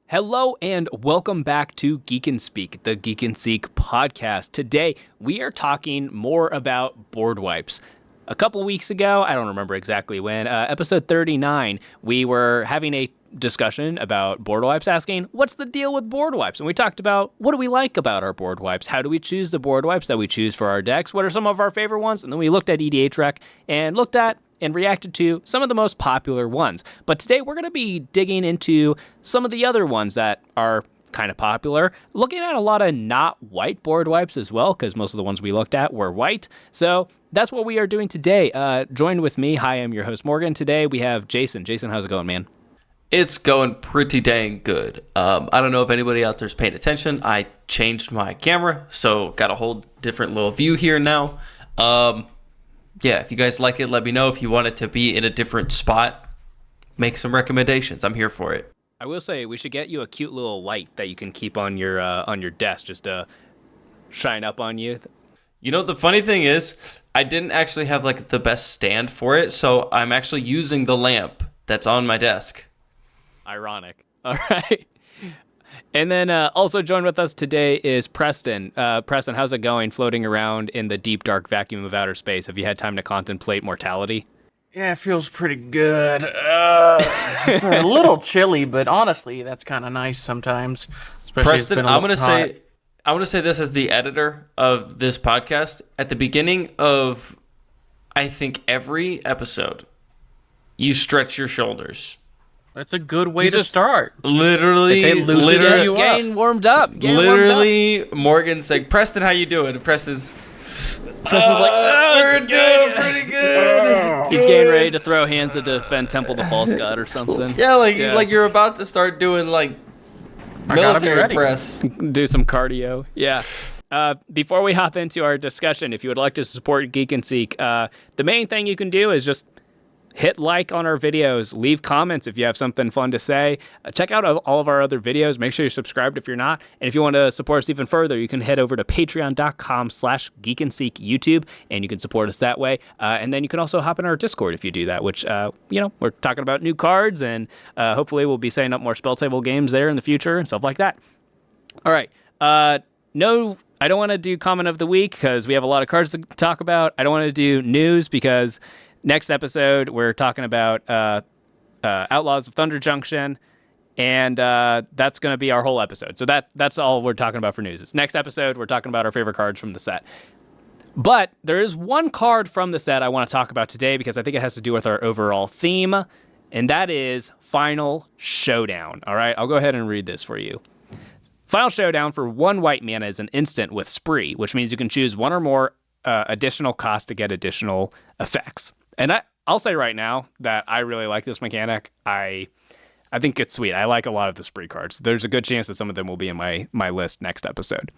Hello and welcome back to Geek and Speak, the Geek and Seek podcast. Today, we are talking more about board wipes. A couple weeks ago, I don't remember exactly when, episode 39, we were having a discussion about board wipes, asking, what's the deal with board wipes? And we talked about, what do we like about our board wipes? How do we choose the board wipes that we choose for our decks? What are some of our favorite ones? And then we looked at EDH Rec and looked at and reacted to some of the most popular ones. But today we're going to be digging into some of the other ones that are kind of popular, looking at a lot of not white board wipes as well, because most of the ones we looked at were white. So that's what we are doing today. Joined with me, hi, I'm your host Morgan. Today we have Jason. Jason, how's it going, man? It's going pretty dang good. I don't know if anybody out there's paying attention. I changed my camera, so got a whole different little view here now. Yeah, if you guys like it, let me know. If you want it to be in a different spot, make some recommendations. I'm here for it. I will say we should get you a cute little light that you can keep on your desk just to shine up on you. You know, the funny thing is, I didn't actually have like the best stand for it, so I'm actually using the lamp that's on my desk. Ironic. All right. And then also joined with us today is Preston. Preston, how's it going floating around in the deep, dark vacuum of outer space? Have you had time to contemplate mortality? Yeah, it feels pretty good. It's a little chilly, but honestly, that's kind of nice sometimes. Especially Preston, I'm gonna say this as the editor of this podcast. At the beginning of, I think, every episode, you stretch your shoulders. That's a good way to start. Literally, getting warmed up. Morgan's like, Preston, how you doing? And Preston's like, oh, we're doing pretty good. He's getting ready to throw hands to defend Temple the False God or something. Yeah, like you're about to start doing like military press. Do some cardio. Yeah. Before we hop into our discussion, if you would like to support Geek and Seek, the main thing you can do is just hit like on our videos, leave comments if you have something fun to say. Check out all of our other videos. Make sure you're subscribed if you're not. And if you want to support us even further, you can head over to patreon.com/geekandseek YouTube, and you can support us that way. And then you can also hop in our Discord if you do that, which, we're talking about new cards, and hopefully we'll be setting up more spell table games there in the future and stuff like that. All right. No, I don't want to do comment of the week because we have a lot of cards to talk about. I don't want to do news because next episode, we're talking about Outlaws of Thunder Junction, and that's going to be our whole episode. So that's all we're talking about for news. It's next episode, we're talking about our favorite cards from the set. But there is one card from the set I want to talk about today because I think it has to do with our overall theme, and that is Final Showdown. All right, I'll go ahead and read this for you. Final Showdown for 1 white mana is an instant with Spree, which means you can choose one or more additional cost to get additional effects. And I'll say right now that I really like this mechanic. I think it's sweet. I like a lot of the spree cards. There's a good chance that some of them will be in my list next episode.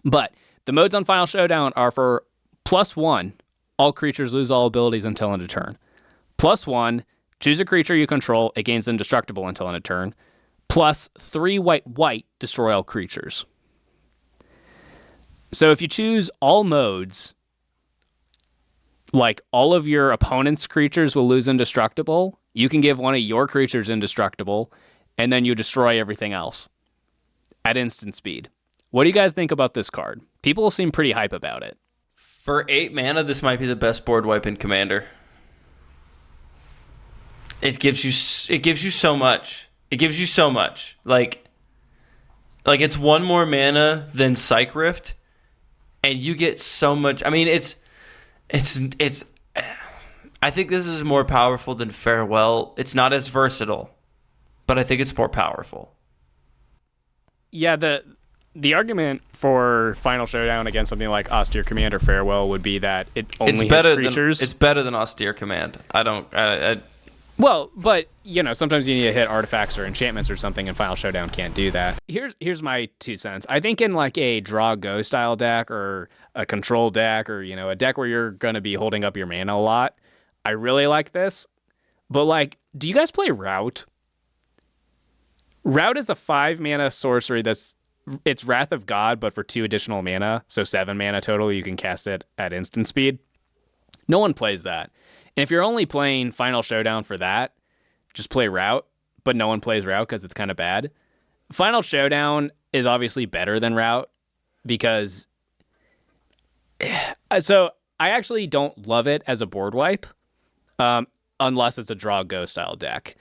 But the modes on Final Showdown are for +1, all creatures lose all abilities until end of turn. +1, choose a creature you control, it gains indestructible until end of turn. +3 white, destroy all creatures. So if you choose all modes, like all of your opponent's creatures will lose indestructible, you can give one of your creatures indestructible, and then you destroy everything else at instant speed. What do you guys think about this card? People seem pretty hype about it. For 8 mana, this might be the best board wipe in Commander. It gives you so much. It gives you so much. Like it's 1 more mana than Psych Rift, and you get so much. I mean, it's I think this is more powerful than Farewell. It's not as versatile, but I think it's more powerful. Yeah, the argument for Final Showdown against something like Austere Command or Farewell would be that it only hits creatures. It's better than Austere Command. Well, but sometimes you need to hit artifacts or enchantments or something, and Final Showdown can't do that. Here's my 2 cents. I think in like a draw go style deck or a control deck or a deck where you're gonna be holding up your mana a lot, I really like this. But like, do you guys play Rout? Rout is a 5 mana sorcery it's Wrath of God, but for 2 additional mana, so 7 mana total. You can cast it at instant speed. No one plays that. And if you're only playing Final Showdown for that, just play Rout, but no one plays Rout because it's kind of bad. Final Showdown is obviously better than Route because so I actually don't love it as a board wipe, unless it's a draw go style deck.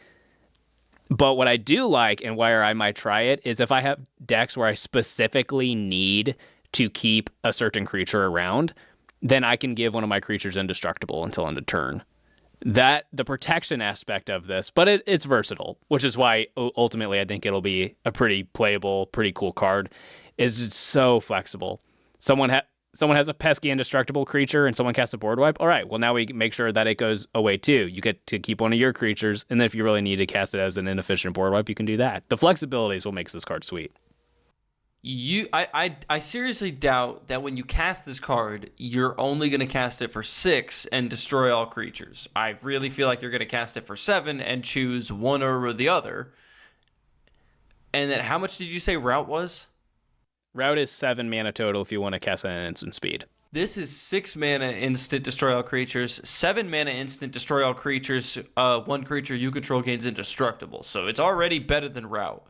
But what I do like and where I might try it is if I have decks where I specifically need to keep a certain creature around, then I can give one of my creatures indestructible until end of turn. That the protection aspect of this, but it's versatile, which is why ultimately I think it'll be a pretty playable, pretty cool card. Is it's so flexible. Someone has a pesky indestructible creature and someone casts a board wipe. All right, well now we make sure that it goes away too. You get to keep one of your creatures, and then if you really need to cast it as an inefficient board wipe, you can do that. The flexibility is what makes this card sweet. I seriously doubt that when you cast this card, you're only going to cast it for 6 and destroy all creatures. I really feel like you're going to cast it for 7 and choose one or the other. And then how much did you say Route was? Route is 7 mana total if you want to cast it at instant speed. This is 6 mana instant destroy all creatures, 7 mana instant destroy all creatures, 1 creature you control gains indestructible. So it's already better than Route.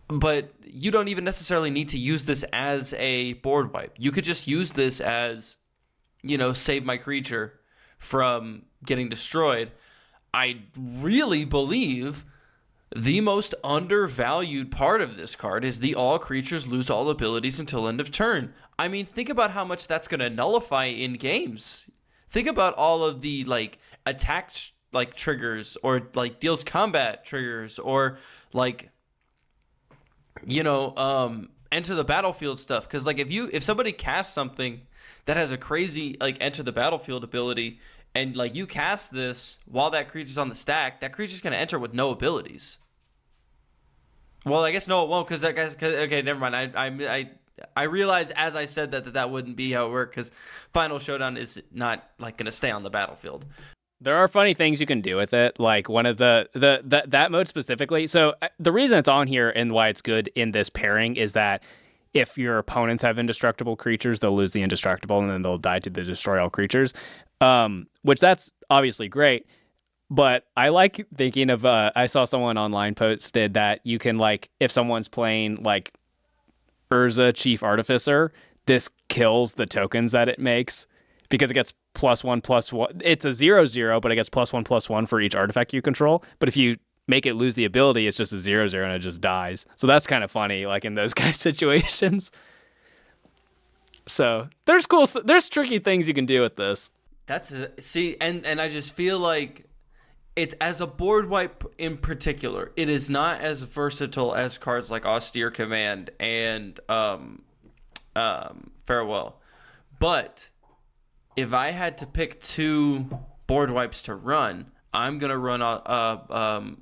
But you don't even necessarily need to use this as a board wipe. You could just use this as, save my creature from getting destroyed. I really believe the most undervalued part of this card is the all creatures lose all abilities until end of turn. I mean, think about how much that's going to nullify in games. Think about all of the attack triggers or deals combat triggers or enter the battlefield stuff. Because if somebody casts something that has a crazy enter the battlefield ability and you cast this while that creature's on the stack, that creature's going to enter with no abilities. Well, I guess no, it won't, because that guy's... Okay, never mind. I realized as I said that wouldn't be how it worked, because Final Showdown is not going to stay on the battlefield. There are funny things you can do with it, like one of that mode specifically. So the reason it's on here and why it's good in this pairing is that if your opponents have indestructible creatures, they'll lose the indestructible and then they'll die to the destroy all creatures, which that's obviously great. But I like thinking of, I saw someone online posted that you can, if someone's playing, Urza Chief Artificer, this kills the tokens that it makes because it gets +1/+1. It's a 0/0, but it gets +1/+1 for each artifact you control. But if you make it lose the ability, it's just a 0/0 and it just dies. So that's kind of funny, in those kind of situations. So there's tricky things you can do with this. And I just feel like it's, as a board wipe in particular, it is not as versatile as cards like Austere Command and Farewell. But if I had to pick 2 board wipes to run, I'm gonna run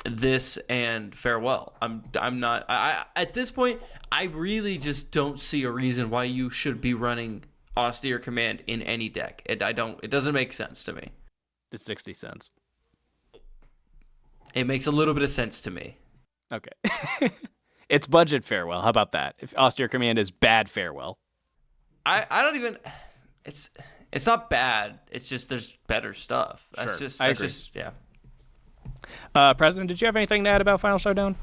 this and Farewell. I'm not. I at this point, I really just don't see a reason why you should be running Austere Command in any deck. It doesn't make sense to me. It's 60 cents. It makes a little bit of sense to me. Okay. It's budget Farewell. How about that? If Austere Command is bad Farewell. I don't even... It's not bad. It's just there's better stuff. I agree. President, did you have anything to add about Final Showdown?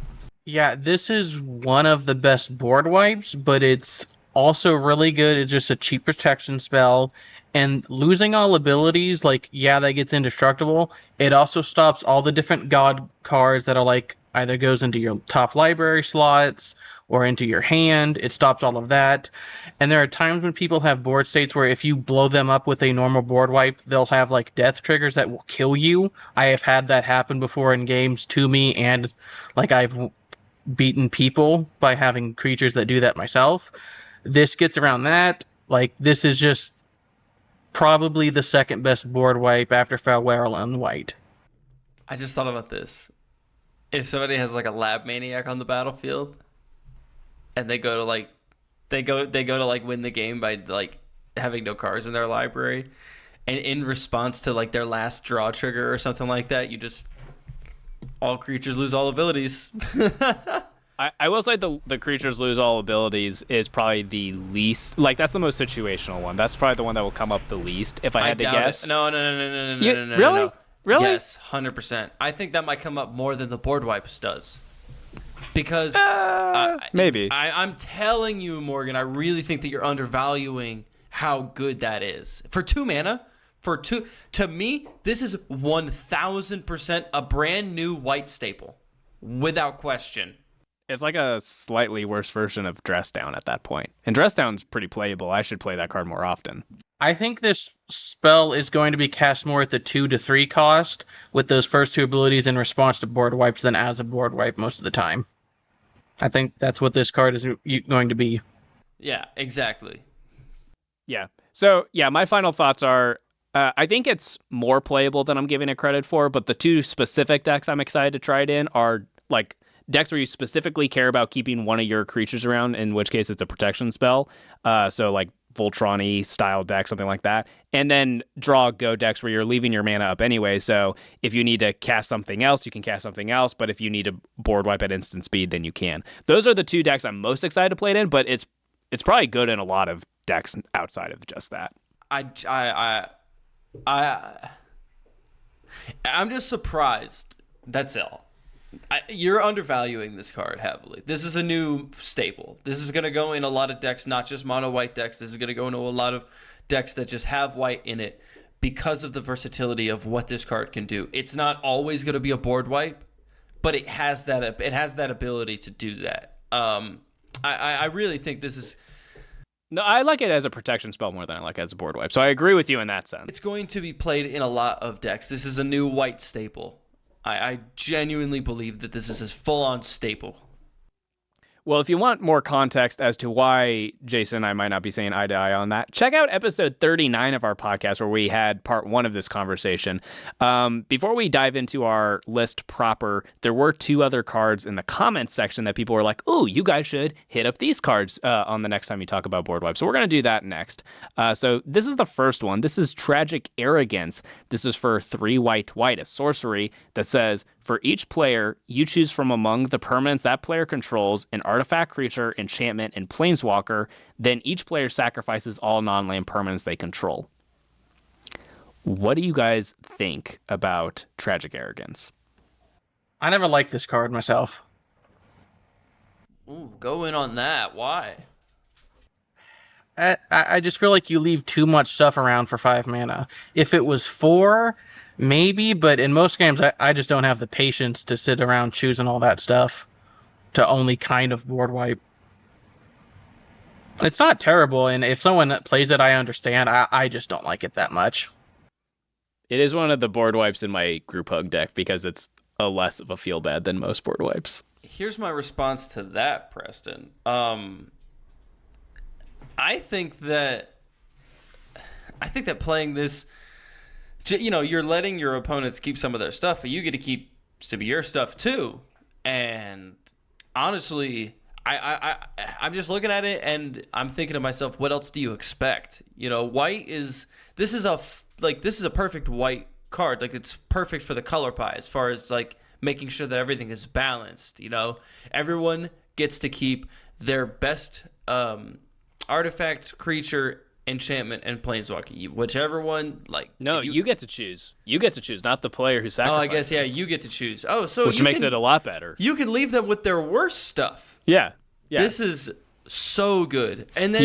Yeah, this is one of the best board wipes, but it's also really good. It's just a cheap protection spell. And losing all abilities, that gets indestructible. It also stops all the different god cards that are either goes into your top library slots or into your hand. It stops all of that. And there are times when people have board states where if you blow them up with a normal board wipe, they'll have death triggers that will kill you. I have had that happen before in games to me, and I've beaten people by having creatures that do that myself. This gets around that. This is just probably the second best board wipe after Farewell and White. I just thought about this. If somebody has a lab maniac on the battlefield and they go to they go to win the game by having no cards in their library, and in response to their last draw trigger or something like that, you just all creatures lose all abilities. I will say the creatures lose all abilities is probably the least, that's the most situational one. That's probably the one that will come up the least if I had to guess. No. Really? No. Really? Yes, 100%. I think that might come up more than the board wipes does. Because Maybe. I'm telling you, Morgan, I really think that you're undervaluing how good that is. For 2 mana, to me, this is 1000% a brand new white staple. Without question. It's like a slightly worse version of Dress Down at that point. And Dress Down's pretty playable. I should play that card more often. I think this spell is going to be cast more at the 2 to 3 cost with those first 2 abilities in response to board wipes than as a board wipe most of the time. I think that's what this card is going to be. Yeah, exactly. Yeah. So, yeah, my final thoughts are I think it's more playable than I'm giving it credit for, but the 2 specific decks I'm excited to try it in are like decks where you specifically care about keeping one of your creatures around, in which case it's a protection spell. So like Voltron-y style deck, something like that. And then draw go decks where you're leaving your mana up anyway. So if you need to cast something else, you can cast something else. But if you need to board wipe at instant speed, then you can. Those are the 2 decks I'm most excited to play it in, but it's probably good in a lot of decks outside of just that. I'm just surprised. That's all. You're undervaluing this card heavily. This is a new staple. This is going to go in a lot of decks, not just mono white decks. This is going to go into a lot of decks that just have white in it because of the versatility of what this card can do. It's not always going to be a board wipe, but it has that ability to do that. I really think this is... No, I like it as a protection spell more than I like it as a board wipe. So I agree with you in that sense. It's going to be played in a lot of decks. This is a new white staple. I genuinely believe that this is a full-on staple. Well, if you want more context as to why Jason and I might not be saying eye to eye on that, check out episode 39 of our podcast where we had part 1 of this conversation. Before we dive into our list proper, there were 2 other cards in the comments section that people were like, ooh, you guys should hit up these cards on the next time you talk about board wipe. So we're going to do that next. So this is the first one. This is Tragic Arrogance. This is for 3 white, a sorcery that says, for each player, you choose from among the permanents that player controls an artifact, creature, enchantment, and planeswalker. Then each player sacrifices all non-land permanents they control. What do you guys think about Tragic Arrogance? I never liked this card myself. Ooh, go in on that. Why? I just feel like you leave too much stuff around for 5 mana. If it was 4... maybe, but in most games, I just don't have the patience to sit around choosing all that stuff to only kind of board wipe. It's not terrible, and if someone plays it, I understand. I just don't like it that much. It is one of the board wipes in my group hug deck because it's a less of a feel bad than most board wipes. Here's my response to that, Preston. I think that playing this, you know, you're letting your opponents keep some of their stuff, but you get to keep some of your stuff too. And honestly, I'm just looking at it and I'm thinking to myself, what else do you expect? You know, this is a perfect white card. Like, it's perfect for the color pie as far as like making sure that everything is balanced. You know, everyone gets to keep their best artifact, creature, enchantment, and planeswalker. Whichever one, like... No, you get to choose. You get to choose, not the player who sacrificed. Oh, I guess, yeah, you get to choose. Oh, so which makes it a lot better. You can leave them with their worst stuff. Yeah. This is so good. And then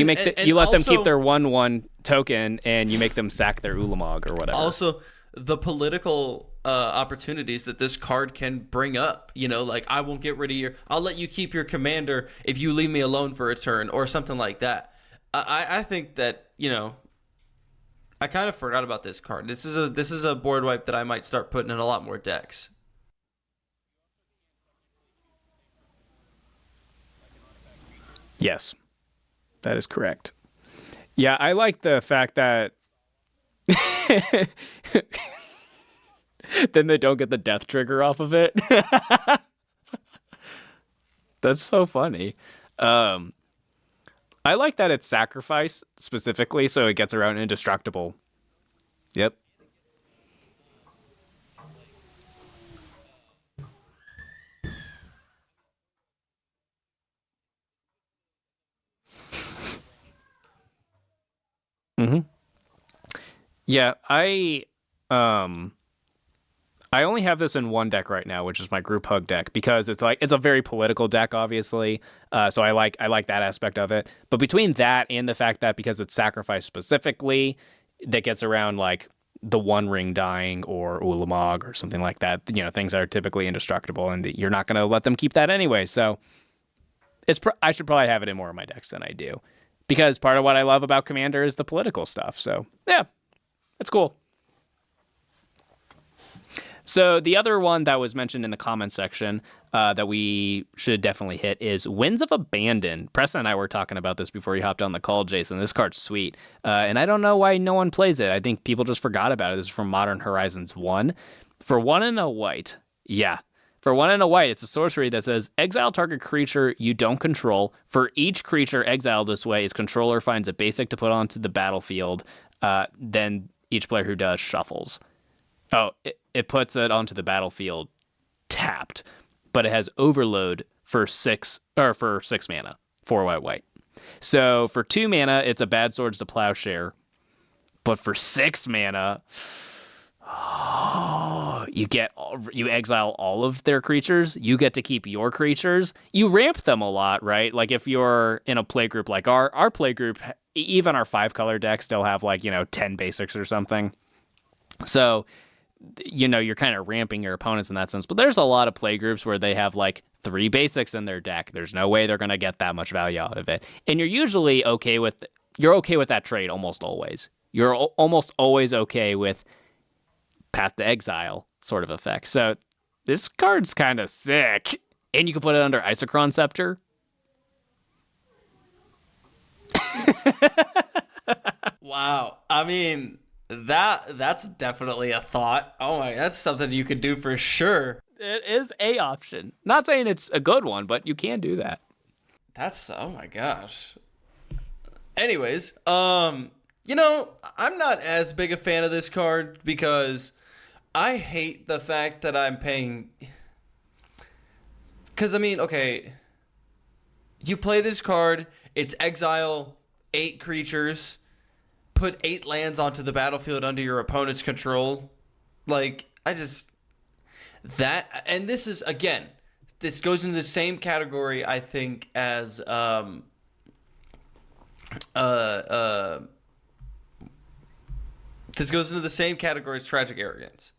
you let them keep their 1/1 token, and you make them sack their Ulamog or whatever. Also, the political opportunities that this card can bring up. You know, like, I won't get rid of I'll let you keep your commander if you leave me alone for a turn, or something like that. I think that, you know, I kind of forgot about this card. This is a board wipe that I might start putting in a lot more decks. Yes, that is correct. Yeah, I like the fact that then they don't get the death trigger off of it. That's so funny. I like that it's sacrifice specifically, so it gets around indestructible. Yep. Mm-hmm. Yeah, I I only have this in one deck right now, which is my group hug deck, because it's a very political deck, obviously. So I like that aspect of it. But between that and the fact that because it's sacrificed specifically, that gets around like the One Ring dying or Ulamog or something like that. Things that are typically indestructible, and you're not going to let them keep that anyway. So I should probably have it in more of my decks than I do, because part of what I love about Commander is the political stuff. So yeah, it's cool. So the other one that was mentioned in the comments section that we should definitely hit is Winds of Abandon. Preston and I were talking about this before you hopped on the call, Jason. This card's sweet. And I don't know why no one plays it. I think people just forgot about it. This is from Modern Horizons 1. For 1 and a white. Yeah. For 1 and a white, it's a sorcery that says, exile target creature you don't control. For each creature exiled this way, its controller finds a basic to put onto the battlefield. Then each player who does shuffles. Oh, it puts it onto the battlefield tapped, but it has overload for 6 mana, 4 white. So for 2 mana, it's a Bad Swords to Plowshare, but for 6 mana, you exile all of their creatures. You get to keep your creatures. You ramp them a lot, right? Like if you're in a play group like our play group, even our 5-color decks still have 10 basics or something. So you're kind of ramping your opponents in that sense. But there's a lot of play groups where they have 3 basics in their deck. There's no way they're going to get that much value out of it. And you're usually okay with that trade almost always. You're almost always okay with Path to Exile sort of effect. So this card's kind of sick. And you can put it under Isochron Scepter. Wow. I mean, that's definitely a thought. Oh my, that's something you could do for sure. It is a option. Not saying it's a good one, but you can do that. Oh my gosh. Anyways, I'm not as big a fan of this card because I hate the fact that I'm paying. Because, okay, you play this card, it's exile 8 creatures, put 8 lands onto the battlefield under your opponent's control. And this is, again, this goes into the same category, I think, as, this goes into the same category as Tragic Arrogance,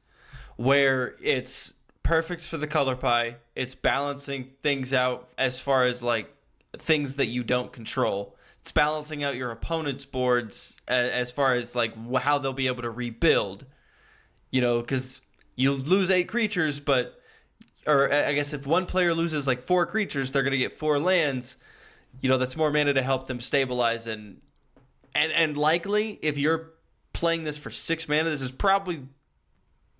where it's perfect for the color pie. It's balancing things out as far as things that you don't control. It's balancing out your opponent's boards as far as how they'll be able to rebuild. Because you lose 8 creatures, or I guess if one player loses 4 creatures, they're gonna get 4 lands. That's more mana to help them stabilize and likely if you're playing this for 6 mana, this is probably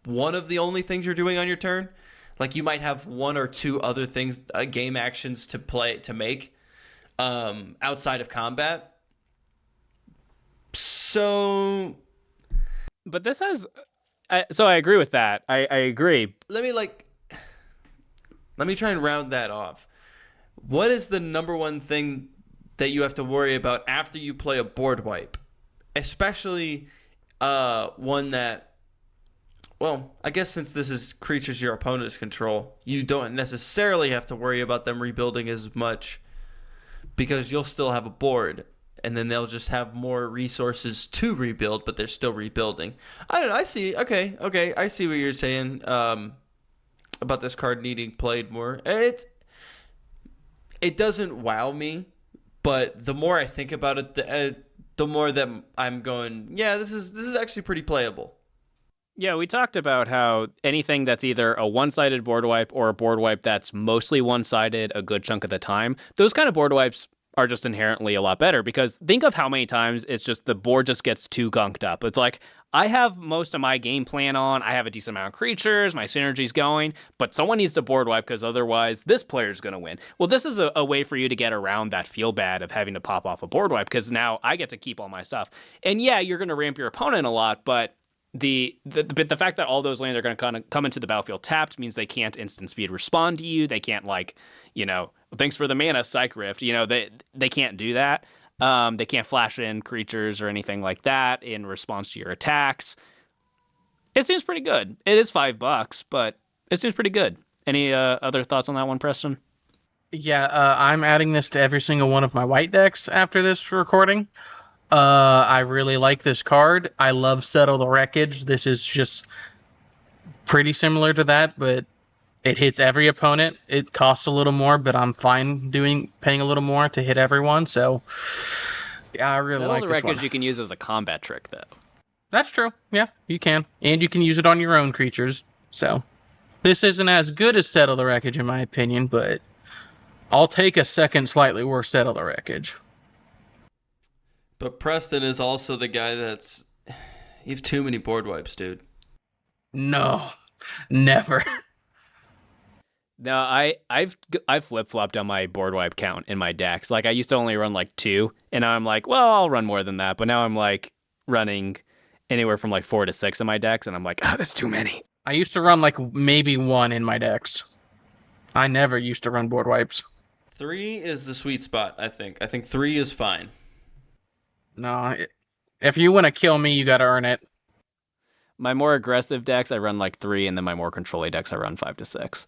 one of the only things you're doing on your turn. You might have 1 or 2 other things, game actions to make outside of combat. So, but this has. So I agree with that. I agree. Let me try and round that off. What is the number one thing that you have to worry about after you play a board wipe, especially one that? Well, I guess since this is creatures your opponents control, you don't necessarily have to worry about them rebuilding as much because you'll still have a board, and then they'll just have more resources to rebuild, but they're still rebuilding. I don't know. I see. Okay. I see what you're saying about this card needing played more. It doesn't wow me, but the more I think about it, the more that I'm going, yeah, this is actually pretty playable. Yeah, we talked about how anything that's either a one-sided board wipe or a board wipe that's mostly one-sided a good chunk of the time, those kind of board wipes are just inherently a lot better, because think of how many times it's just the board just gets too gunked up. It's I have most of my game plan on, I have a decent amount of creatures, my synergy's going, but someone needs to board wipe because otherwise this player's going to win. Well, this is a way for you to get around that feel bad of having to pop off a board wipe, because now I get to keep all my stuff. And yeah, you're going to ramp your opponent a lot, but the fact that all those lands are going to kind of come into the battlefield tapped means they can't instant speed respond to you. They can't thanks for the mana, Psych Rift. They can't do that. They can't flash in creatures or anything like that in response to your attacks. It seems pretty good. It is $5, but it seems pretty good. Any other thoughts on that one, Preston? Yeah, I'm adding this to every single one of my white decks after this recording. I really like this card. I love Settle the Wreckage. This is just pretty similar to that, but it hits every opponent. It costs a little more, but I'm fine paying a little more to hit everyone. So, yeah, I really Settle like the this Wreckage one. you can use as a combat trick, though. That's true. Yeah, you can. And you can use it on your own creatures. So, this isn't as good as Settle the Wreckage, in my opinion, but I'll take a second slightly worse Settle the Wreckage. But Preston is also the guy that's... You have too many board wipes, dude. No, never. No, I've flip-flopped on my board wipe count in my decks. Like, I used to only run like 2, and now I'm like, well, I'll run more than that. But now I'm like running anywhere from like 4 to 6 in my decks, and I'm like, oh, that's too many. I used to run like maybe 1 in my decks. I never used to run board wipes. 3 is the sweet spot, I think. I think 3 is fine. No, if you want to kill me, you got to earn it. My more aggressive decks, I run like 3, and then my more control decks, I run 5 to 6.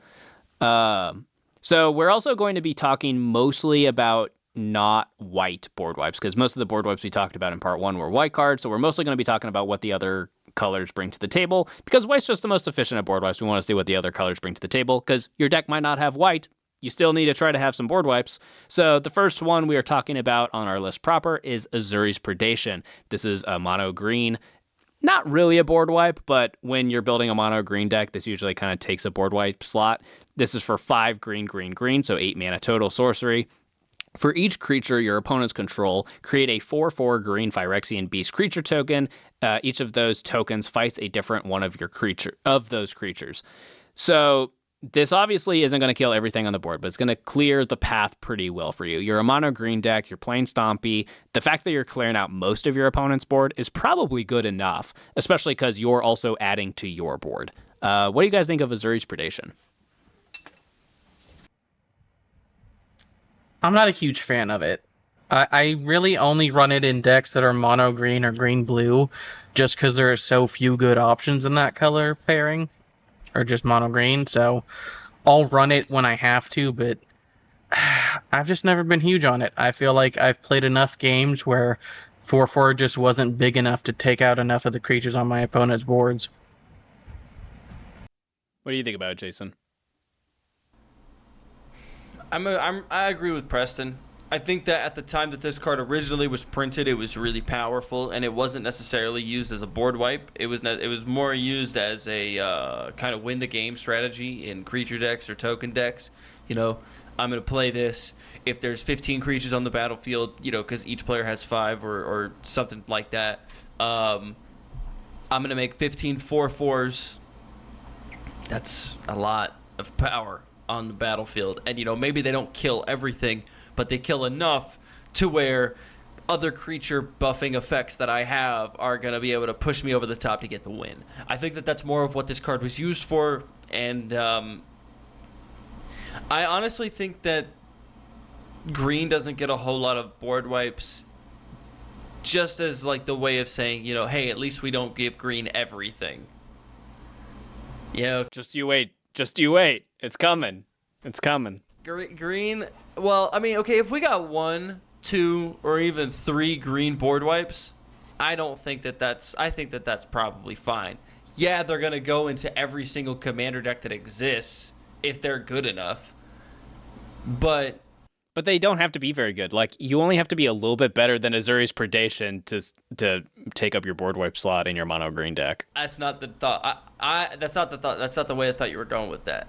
So we're also going to be talking mostly about not white board wipes, because most of the board wipes we talked about in part 1 were white cards. So we're mostly going to be talking about what the other colors bring to the table, because white's just the most efficient at board wipes. We want to see what the other colors bring to the table, because your deck might not have white. You still need to try to have some board wipes. So the first one we are talking about on our list proper is Azuri's Predation. This is a mono green. Not really a board wipe, but when you're building a mono green deck, this usually kind of takes a board wipe slot. This is for 5 green, green, green, so 8 mana total sorcery. For each creature your opponents control, create a 4/4 green Phyrexian Beast creature token. Each of those tokens fights a different one of those creatures. So this obviously isn't going to kill everything on the board, but it's going to clear the path pretty well for you. You're a mono green deck, you're playing Stompy. The fact that you're clearing out most of your opponent's board is probably good enough, especially because you're also adding to your board. What do you guys think of Azuri's Predation? I'm not a huge fan of it. I really only run it in decks that are mono green or green blue, just because there are so few good options in that color pairing, or just mono green. So I'll run it when I have to, but I've just never been huge on it. I feel like I've played enough games where 4/4 just wasn't big enough to take out enough of the creatures on my opponent's boards. What do you think about it, Jason? I agree with Preston. I think that at the time that this card originally was printed, it was really powerful, and it wasn't necessarily used as a board wipe. It was more used as a kind of win the game strategy in creature decks or token decks. You know, I'm going to play this. If there's 15 creatures on the battlefield, you know, because each player has 5 or something like that, I'm going to make 15 4/4s. That's a lot of power on the battlefield, and you know, maybe they don't kill everything, but they kill enough to where other creature buffing effects that I have are going to be able to push me over the top to get the win. I think that that's more of what this card was used for, and I honestly think that green doesn't get a whole lot of board wipes, just as like the way of saying, you know, hey, at least we don't give green everything. You know, Just you wait. Just you wait. It's coming. It's coming. green. Well, I mean, okay, if we got 1, 2, or even 3 green board wipes, I think that that's probably fine. Yeah, they're gonna go into every single commander deck that exists if they're good enough. But they don't have to be very good. Like, you only have to be a little bit better than Azuri's Predation to take up your board wipe slot in your mono green deck. that's not the thought. That's not the thought. That's not the way I thought you were going with that.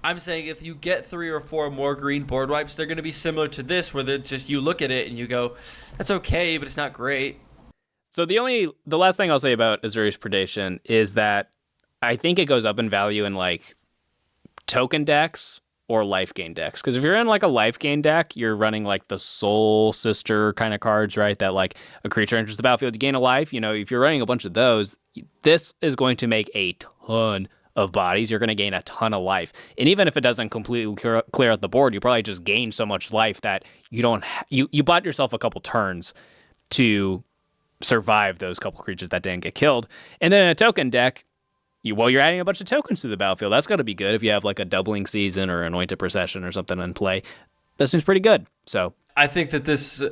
I'm saying if you get 3 or 4 more green board wipes, they're going to be similar to this, where they're just, you look at it and you go, that's okay, but it's not great. So the last thing I'll say about Azuri's Predation is that I think it goes up in value in like token decks or life gain decks. Because if you're in like a life gain deck, you're running like the Soul Sister kind of cards, right? That like a creature enters the battlefield, you gain a life. You know, if you're running a bunch of those, this is going to make a ton of bodies. You're going to gain a ton of life. And even if it doesn't completely clear out the board, you probably just gain so much life that you don't you bought yourself a couple turns to survive those couple creatures that didn't get killed. And then in a token deck, you're adding a bunch of tokens to the battlefield. That's got to be good if you have like a doubling season or anointed procession or something in play. That seems pretty good. So I think that this.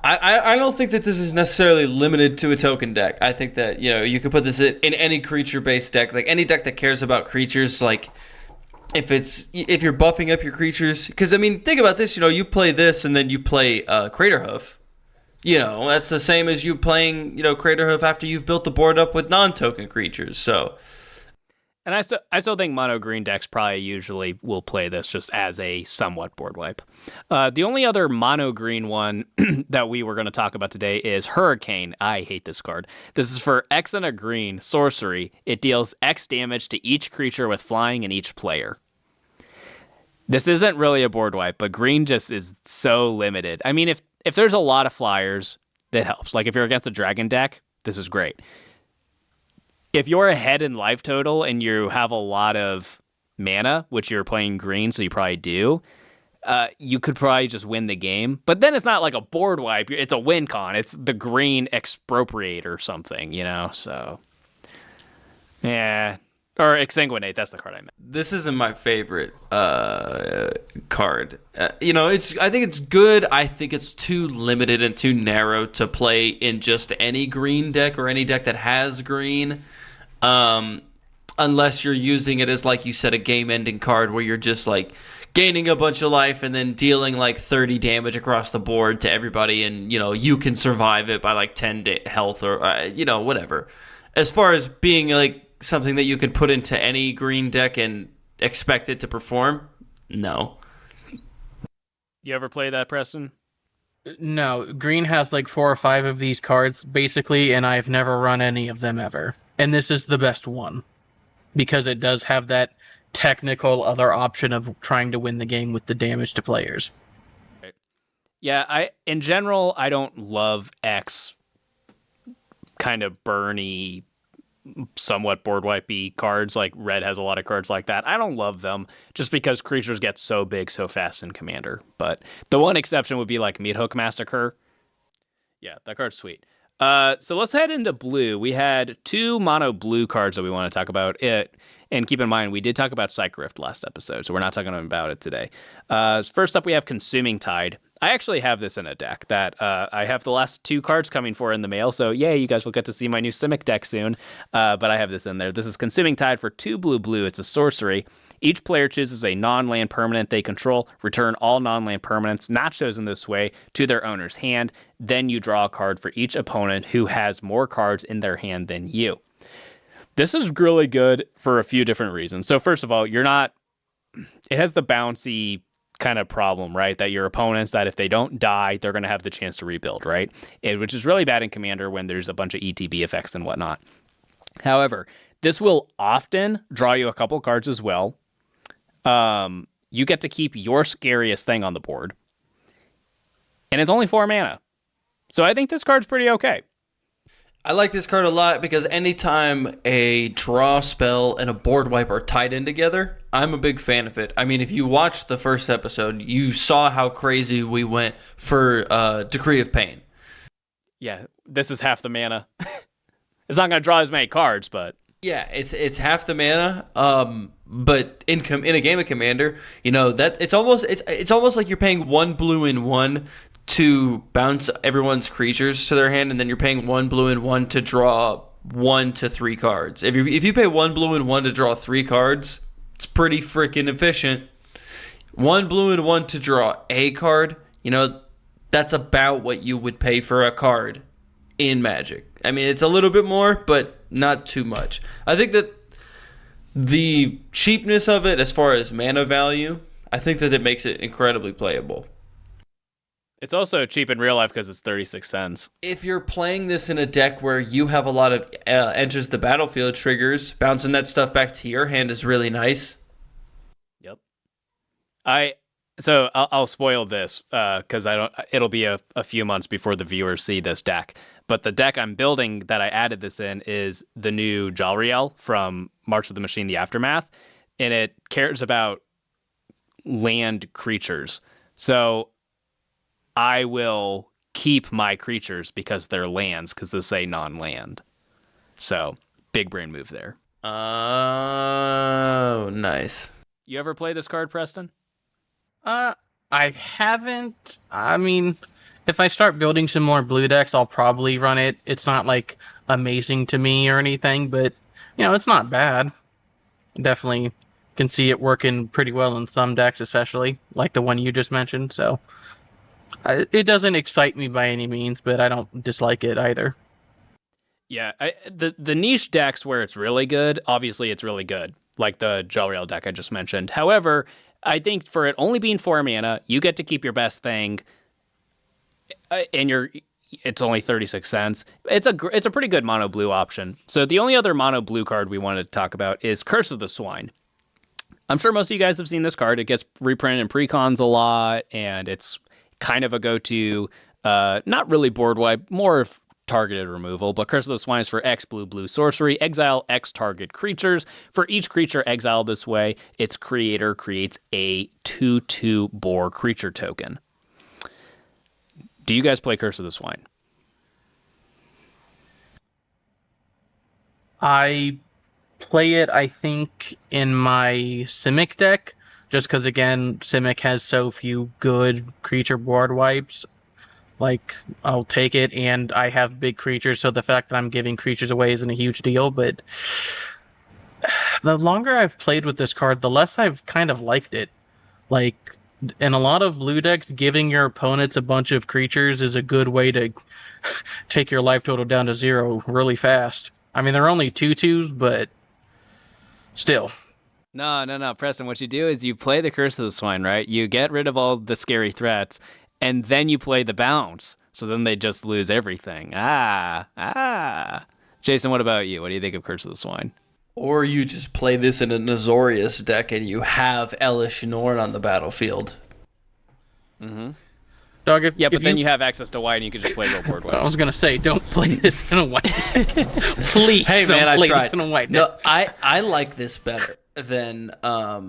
I don't think that this is necessarily limited to a token deck. I think that, you could put this in any creature-based deck, like any deck that cares about creatures. Like if you're buffing up your creatures, because I mean, think about this. You play this and then you play Craterhoof. That's the same as you playing Craterhoof after you've built the board up with non-token creatures. So. And I still think mono green decks probably usually will play this just as a somewhat board wipe. The only other mono green one that we were going to talk about today is Hurricane. I hate this card. This is for X and a green sorcery. It deals X damage to each creature with flying and each player. This isn't really a board wipe, but green just is so limited. I mean, if there's a lot of flyers, that helps. Like if you're against a dragon deck, this is great. If you're ahead in life total and you have a lot of mana, which you're playing green, so you probably do, you could probably just win the game. But then it's not like a board wipe. It's a win con. It's the green expropriate or something, So, yeah. Or exsanguinate. That's the card I meant. This isn't my favorite card. I think it's good. I think it's too limited and too narrow to play in just any green deck or any deck that has green. Unless you're using it as, like you said, a game-ending card where you're just like gaining a bunch of life and then dealing like 30 damage across the board to everybody, and you can survive it by like 10 health or whatever. As far as being like something that you could put into any green deck and expect it to perform, no. You ever play that, Preston? No, green has like 4 or 5 of these cards basically, and I've never run any of them ever. And this is the best one because it does have that technical other option of trying to win the game with the damage to players. Yeah, in general, I don't love X kind of burny, somewhat board wipey cards. Like red has a lot of cards like that. I don't love them just because creatures get so big so fast in Commander. But the one exception would be like Meat Hook Massacre. Yeah, that card's sweet. So let's head into blue. We had 2 mono blue cards that we want to talk about. And keep in mind, we did talk about Psych Rift last episode, so we're not talking about it today. First up, we have Consuming Tide. I actually have this in a deck that I have the last 2 cards coming for in the mail, so yay, you guys will get to see my new Simic deck soon. But I have this in there. This is Consuming Tide for 2 blue. It's a sorcery. Each player chooses a non-land permanent they control. Return all non-land permanents not chosen this way to their owner's hand. Then you draw a card for each opponent who has more cards in their hand than you. This is really good for a few different reasons. So first of all, it has the bouncy kind of problem, right? That your opponents, that if they don't die, they're going to have the chance to rebuild, right? Which is really bad in Commander when there's a bunch of ETB effects and whatnot. However, this will often draw you a couple cards as well. You get to keep your scariest thing on the board. And it's only 4 mana. So I think this card's pretty okay. I like this card a lot because anytime a draw spell and a board wipe are tied in together, I'm a big fan of it. I mean, if you watched the first episode, you saw how crazy we went for Decree of Pain. Yeah, this is half the mana. It's not going to draw as many cards, but... Yeah, it's half the mana. But in a game of Commander, that it's almost like you're paying 1 blue and 1 to bounce everyone's creatures to their hand, and then you're paying 1 blue and 1 to draw 1 to 3 cards. If you pay 1 blue and 1 to draw 3 cards, it's pretty freaking efficient. 1 blue and 1 to draw a card, that's about what you would pay for a card in Magic. I mean, it's a little bit more, but not too much. I think that the cheapness of it, as far as mana value, I think that it makes it incredibly playable. It's also cheap in real life because it's 36 cents. If you're playing this in a deck where you have a lot of enters the battlefield triggers, bouncing that stuff back to your hand is really nice. Yep. I'll spoil this because it'll be a few months before the viewers see this deck. But the deck I'm building that I added this in is the new Jalriel from March of the Machine: The Aftermath, and it cares about land creatures. So I will keep my creatures because they're lands, because they say non-land. So big brain move there. Oh, nice. You ever play this card, Preston? I haven't. I mean, if I start building some more blue decks, I'll probably run it. It's not like amazing to me or anything, but it's not bad. Definitely can see it working pretty well in some decks, especially like the one you just mentioned. So it doesn't excite me by any means, but I don't dislike it either. Yeah, the niche decks where it's really good, obviously it's really good, like the Jolrael deck I just mentioned. However, I think for it only being 4 mana, you get to keep your best thing, and it's only 36 cents. It's a pretty good mono blue option. So the only other mono blue card we wanted to talk about is Curse of the Swine. I'm sure most of you guys have seen this card. It gets reprinted in precons a lot, and it's kind of a go-to, not really board wipe, more of targeted removal, but Curse of the Swine is for X blue sorcery. Exile X target creatures. For each creature exiled this way, its creator creates a 2/2 boar creature token. Do you guys play Curse of the Swine? I play it, I think, in my Simic deck, just because, again, Simic has so few good creature board wipes. Like, I'll take it, and I have big creatures, so the fact that I'm giving creatures away isn't a huge deal, but the longer I've played with this card, the less I've kind of liked it. Like, in a lot of blue decks, giving your opponents a bunch of creatures is a good way to take your life total down to 0 really fast. I mean, they're only 2/2s, but still. No. Preston, what you do is you play the Curse of the Swine, right? You get rid of all the scary threats, and then you play the bounce. So then they just lose everything. Jason, what about you? What do you think of Curse of the Swine? Or you just play this in a Nazorius deck and you have Elish Norn on the battlefield. Mm-hmm. Dog, but then you have access to white and you can just play real board wipes. I was going to say, don't play this in a white deck. Please, hey, man, don't play I tried. this in a white deck. No, I like this better than I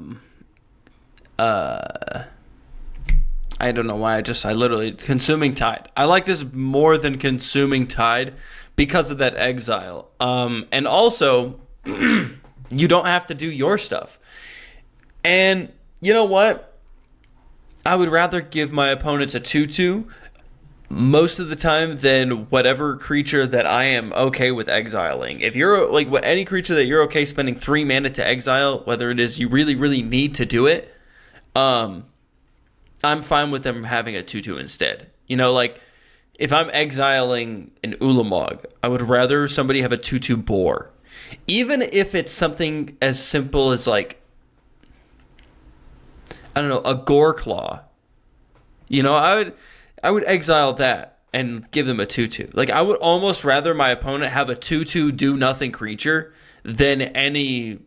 don't know why. I literally Consuming Tide. I like this more than Consuming Tide because of that exile. And also, you don't have to do your stuff. And you know what? I would rather give my opponents a 2/2 most of the time than whatever creature that I am okay with exiling. If you're like any creature that you're okay spending 3 mana to exile, whether it is you really, really need to do it, I'm fine with them having a 2/2 instead. Like if I'm exiling an Ulamog, I would rather somebody have a 2/2 boar. Even if it's something as simple as like, I don't know, a Goreclaw. I would exile that and give them a 2/2. Like I would almost rather my opponent have a 2/2 do nothing creature than any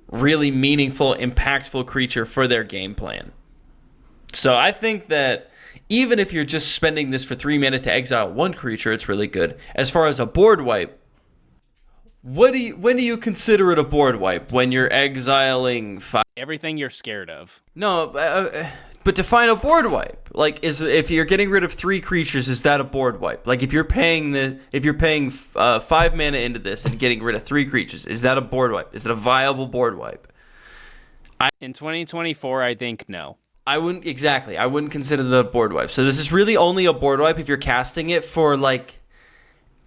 really meaningful, impactful creature for their game plan. So I think that even if you're just spending this for 3 mana to exile one creature, it's really good. As far as a board wipe, when do you consider it a board wipe? When you're exiling 5? Everything you're scared of. No, but define a board wipe. Like, if you're getting rid of 3 creatures, is that a board wipe? Like, if you're paying 5 mana into this and getting rid of 3 creatures, is that a board wipe? Is it a viable board wipe? In 2024, I think no. I wouldn't consider the board wipe. So this is really only a board wipe if you're casting it for like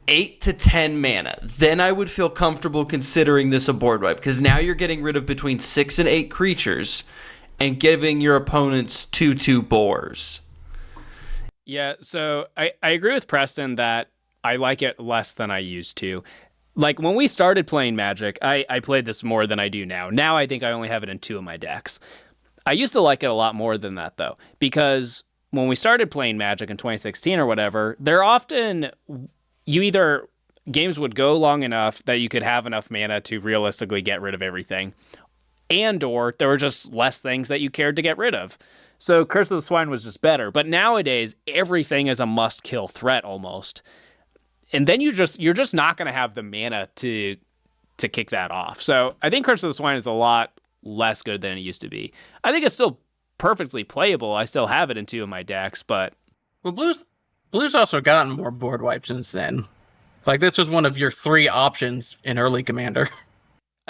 8 to 10 mana. Then I would feel comfortable considering this a board wipe, because now you're getting rid of between 6 and 8 creatures and giving your opponents 2/2 boars. Yeah, so I agree with Preston that I like it less than I used to. Like when we started playing Magic, I played this more than I do now. Now I think I only have it in 2 of my decks. I used to like it a lot more than that, though, because when we started playing Magic in 2016 or whatever, games would go long enough that you could have enough mana to realistically get rid of everything, or there were just less things that you cared to get rid of. So Curse of the Swine was just better. But nowadays, everything is a must-kill threat almost. And then you're just not going to have the mana to kick that off. So I think Curse of the Swine is a lot less good than it used to be. I think it's still perfectly playable. I still have it in 2 of my decks, but Well, Blue's also gotten more board wipes since then. Like, this was one of your 3 options in early Commander.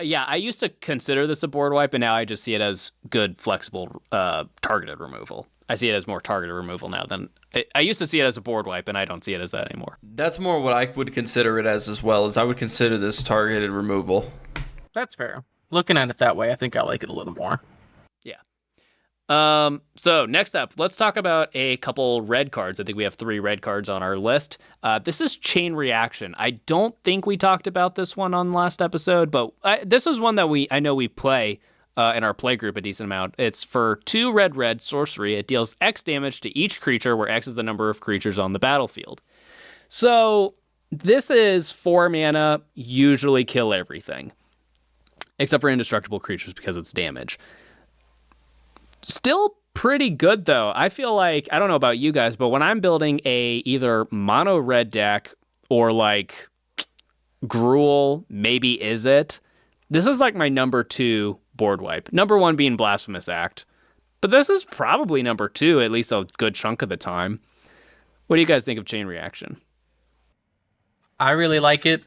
Yeah, I used to consider this a board wipe, and now I just see it as good, flexible, targeted removal. I see it as more targeted removal now than I used to see it as a board wipe, and I don't see it as that anymore. That's more what I would consider it as well, as I would consider this targeted removal. That's fair. Looking at it that way, I think I like it a little more. Yeah. So next up, let's talk about a couple red cards. I think we have 3 red cards on our list. This is Chain Reaction. I don't think we talked about this one on last episode, but this is one that I know we play in our play group a decent amount. It's for 2 red sorcery. It deals X damage to each creature, where X is the number of creatures on the battlefield. So this is 4 mana, usually kill everything, except for indestructible creatures because it's damage. Still pretty good, though. I feel like, I don't know about you guys, but when I'm building a either mono red deck or like Gruul, maybe is it, this is like my number 2 board wipe. Number 1 being Blasphemous Act. But this is probably number 2, at least a good chunk of the time. What do you guys think of Chain Reaction? I really like it.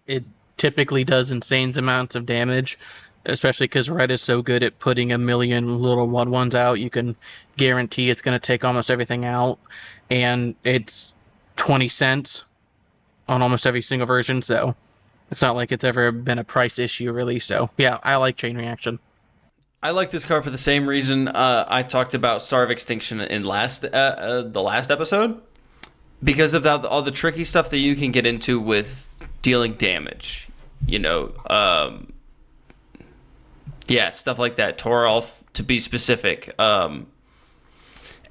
It typically does insane amounts of damage, especially because red is so good at putting a million little 1/1s out. You can guarantee it's going to take almost everything out, and it's 20 cents on almost every single version, so it's not like it's ever been a price issue, really. So, yeah, I like Chain Reaction. I like this card for the same reason I talked about Star of Extinction in the last episode, because of all the tricky stuff that you can get into with dealing damage. You know, yeah, stuff like that. Toralf, to be specific.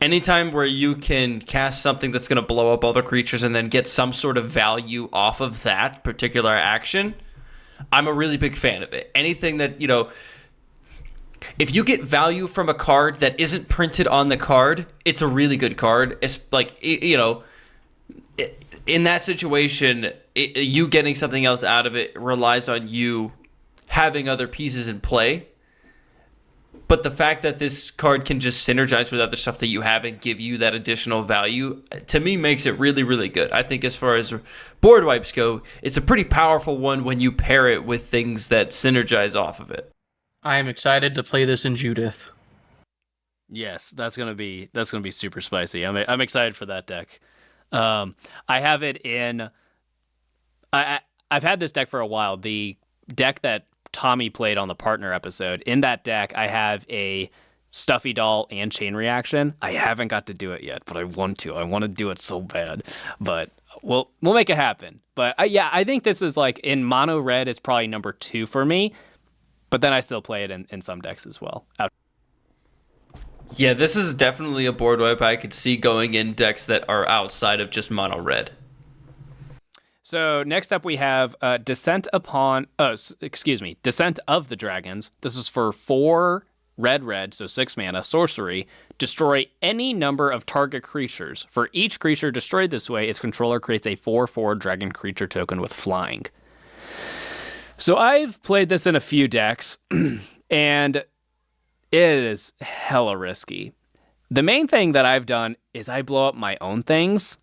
Anytime where you can cast something that's going to blow up other creatures and then get some sort of value off of that particular action, I'm a really big fan of it. Anything that, you know, if you get value from a card that isn't printed on the card, it's a really good card. It's like, you know, in that situation, you getting something else out of it relies on you having other pieces in play. But the fact that this card can just synergize with other stuff that you have and give you that additional value, to me, makes it really, really good. I think as far as board wipes go, it's a pretty powerful one when you pair it with things that synergize off of it. I am excited to play this in Judith. Yes, that's gonna be super spicy. I'm excited for that deck. I have it in. I've had this deck for a while. The deck that Tommy played on the partner episode. In that deck, I have a Stuffy Doll and Chain Reaction. I haven't got to do it yet, but I want to. I want to do it so bad, but we'll make it happen. But yeah, I think this is like in mono red. It's probably number 2 for me, but then I still play it in some decks as well. Yeah, this is definitely a board wipe I could see going in decks that are outside of just mono red. So next up we have Descent of the Dragons. This is for 4 red, so 6 mana, sorcery. Destroy any number of target creatures. For each creature destroyed this way, its controller creates a 4/4 dragon creature token with flying. So I've played this in a few decks, and it is hella risky. The main thing that I've done is I blow up my own things.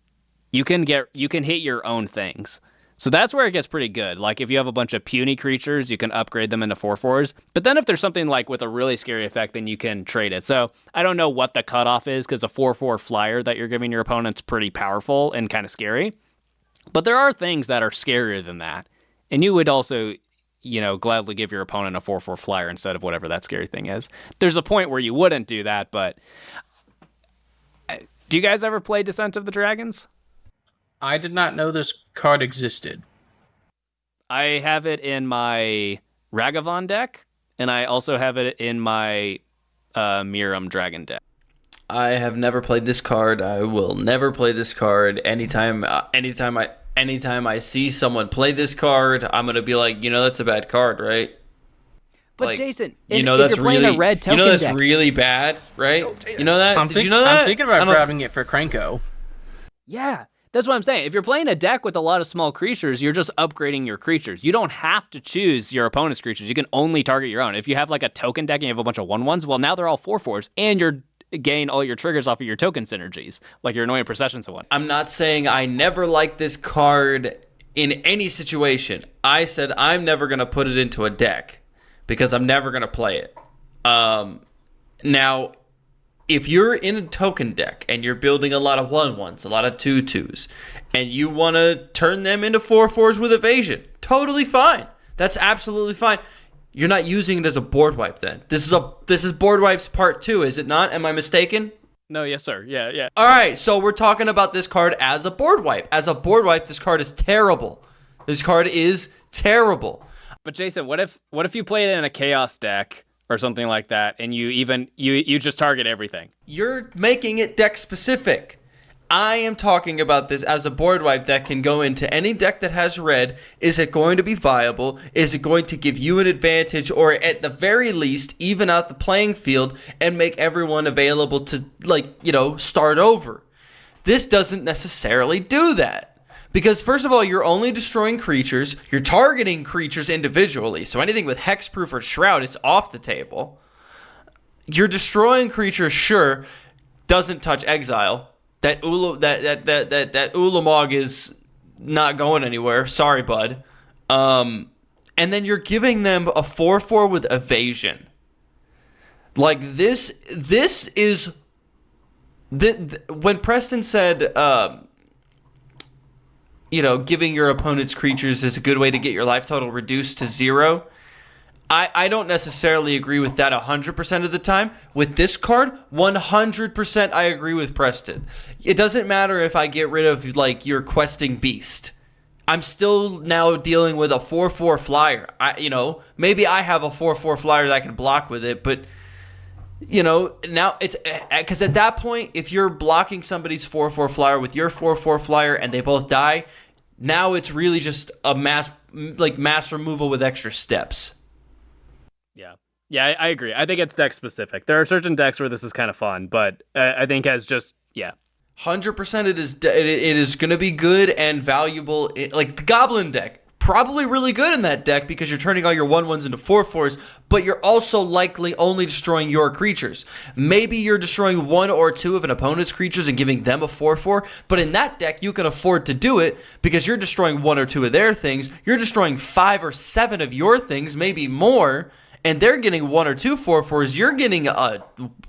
You can hit your own things. So that's where it gets pretty good. Like if you have a bunch of puny creatures, you can upgrade them into 4/4s. But then if there's something like with a really scary effect, then you can trade it. So I don't know what the cutoff is, because a 4/4 flyer that you're giving your opponent's pretty powerful and kind of scary. But there are things that are scarier than that. And you would also, you know, gladly give your opponent a 4/4 flyer instead of whatever that scary thing is. There's a point where you wouldn't do that, but do you guys ever play Descent of the Dragons? I did not know this card existed. I have it in my Ragavan deck, and I also have it in my Miram Dragon deck. I have never played this card. I will never play this card. Anytime I see someone play this card, I'm gonna be like, you know, that's a bad card, right? But like, Jason, you know, if that's you're playing really, a red token you know, that's deck, really bad, right? You know that? Did you know that? I'm thinking about grabbing it for Krenko. Yeah. That's what I'm saying. If you're playing a deck with a lot of small creatures, you're just upgrading your creatures. You don't have to choose your opponent's creatures. You can only target your own. If you have like a token deck and you have a bunch of 1/1s, well, now they're all 4/4s, and you're getting all your triggers off of your token synergies, like your annoying processions and one. I'm not saying I never like this card in any situation. I said I'm never going to put it into a deck. because I'm never going to play it. Now, if you're in a token deck and you're building a lot of 1/1s, a lot of 2/2s, and you want to turn them into 4/4s with evasion, totally fine. That's absolutely fine. You're not using it as a board wipe then. This is board wipes part 2, is it not? Am I mistaken? No, yes, sir. Yeah. All right, so we're talking about this card as a board wipe. As a board wipe, this card is terrible. This card is terrible. But Jason, what if you played it in a chaos deck or something like that, and you just target everything? You're making it deck specific. I am talking about this as a board wipe that can go into any deck that has red. Is it going to be viable? Is it going to give you an advantage, or at the very least even out the playing field and make everyone available to, start over? This doesn't necessarily do that. Because first of all, you're only destroying creatures. You're targeting creatures individually. So anything with hexproof or shroud is off the table. You're destroying creatures, sure, doesn't touch exile. That Ulamog is not going anywhere. Sorry, bud. And then you're giving them a 4/4 with evasion. Like this is when Preston said, giving your opponent's creatures is a good way to get your life total reduced to 0. I don't necessarily agree with that 100% of the time. With this card, 100% I agree with Preston. It doesn't matter if I get rid of, your questing beast. I'm still now dealing with a 4/4 flyer. Maybe I have a 4/4 flyer that I can block with it, but, now it's... Because at that point, if you're blocking somebody's 4/4 flyer with your 4/4 flyer and they both die, now it's really just a mass removal with extra steps. Yeah, I agree. I think it's deck specific. There are certain decks where this is kind of fun, but I think as just 100% it is going to be good and valuable. Like the Goblin deck, probably really good in that deck because you're turning all your 1/1s into 4/4s, but you're also likely only destroying your creatures. Maybe you're destroying 1 or 2 of an opponent's creatures and giving them a 4/4, but in that deck you can afford to do it because you're destroying 1 or 2 of their things. You're destroying 5 or 7 of your things, maybe more. And they're getting 1 or 2 4/4s. You're getting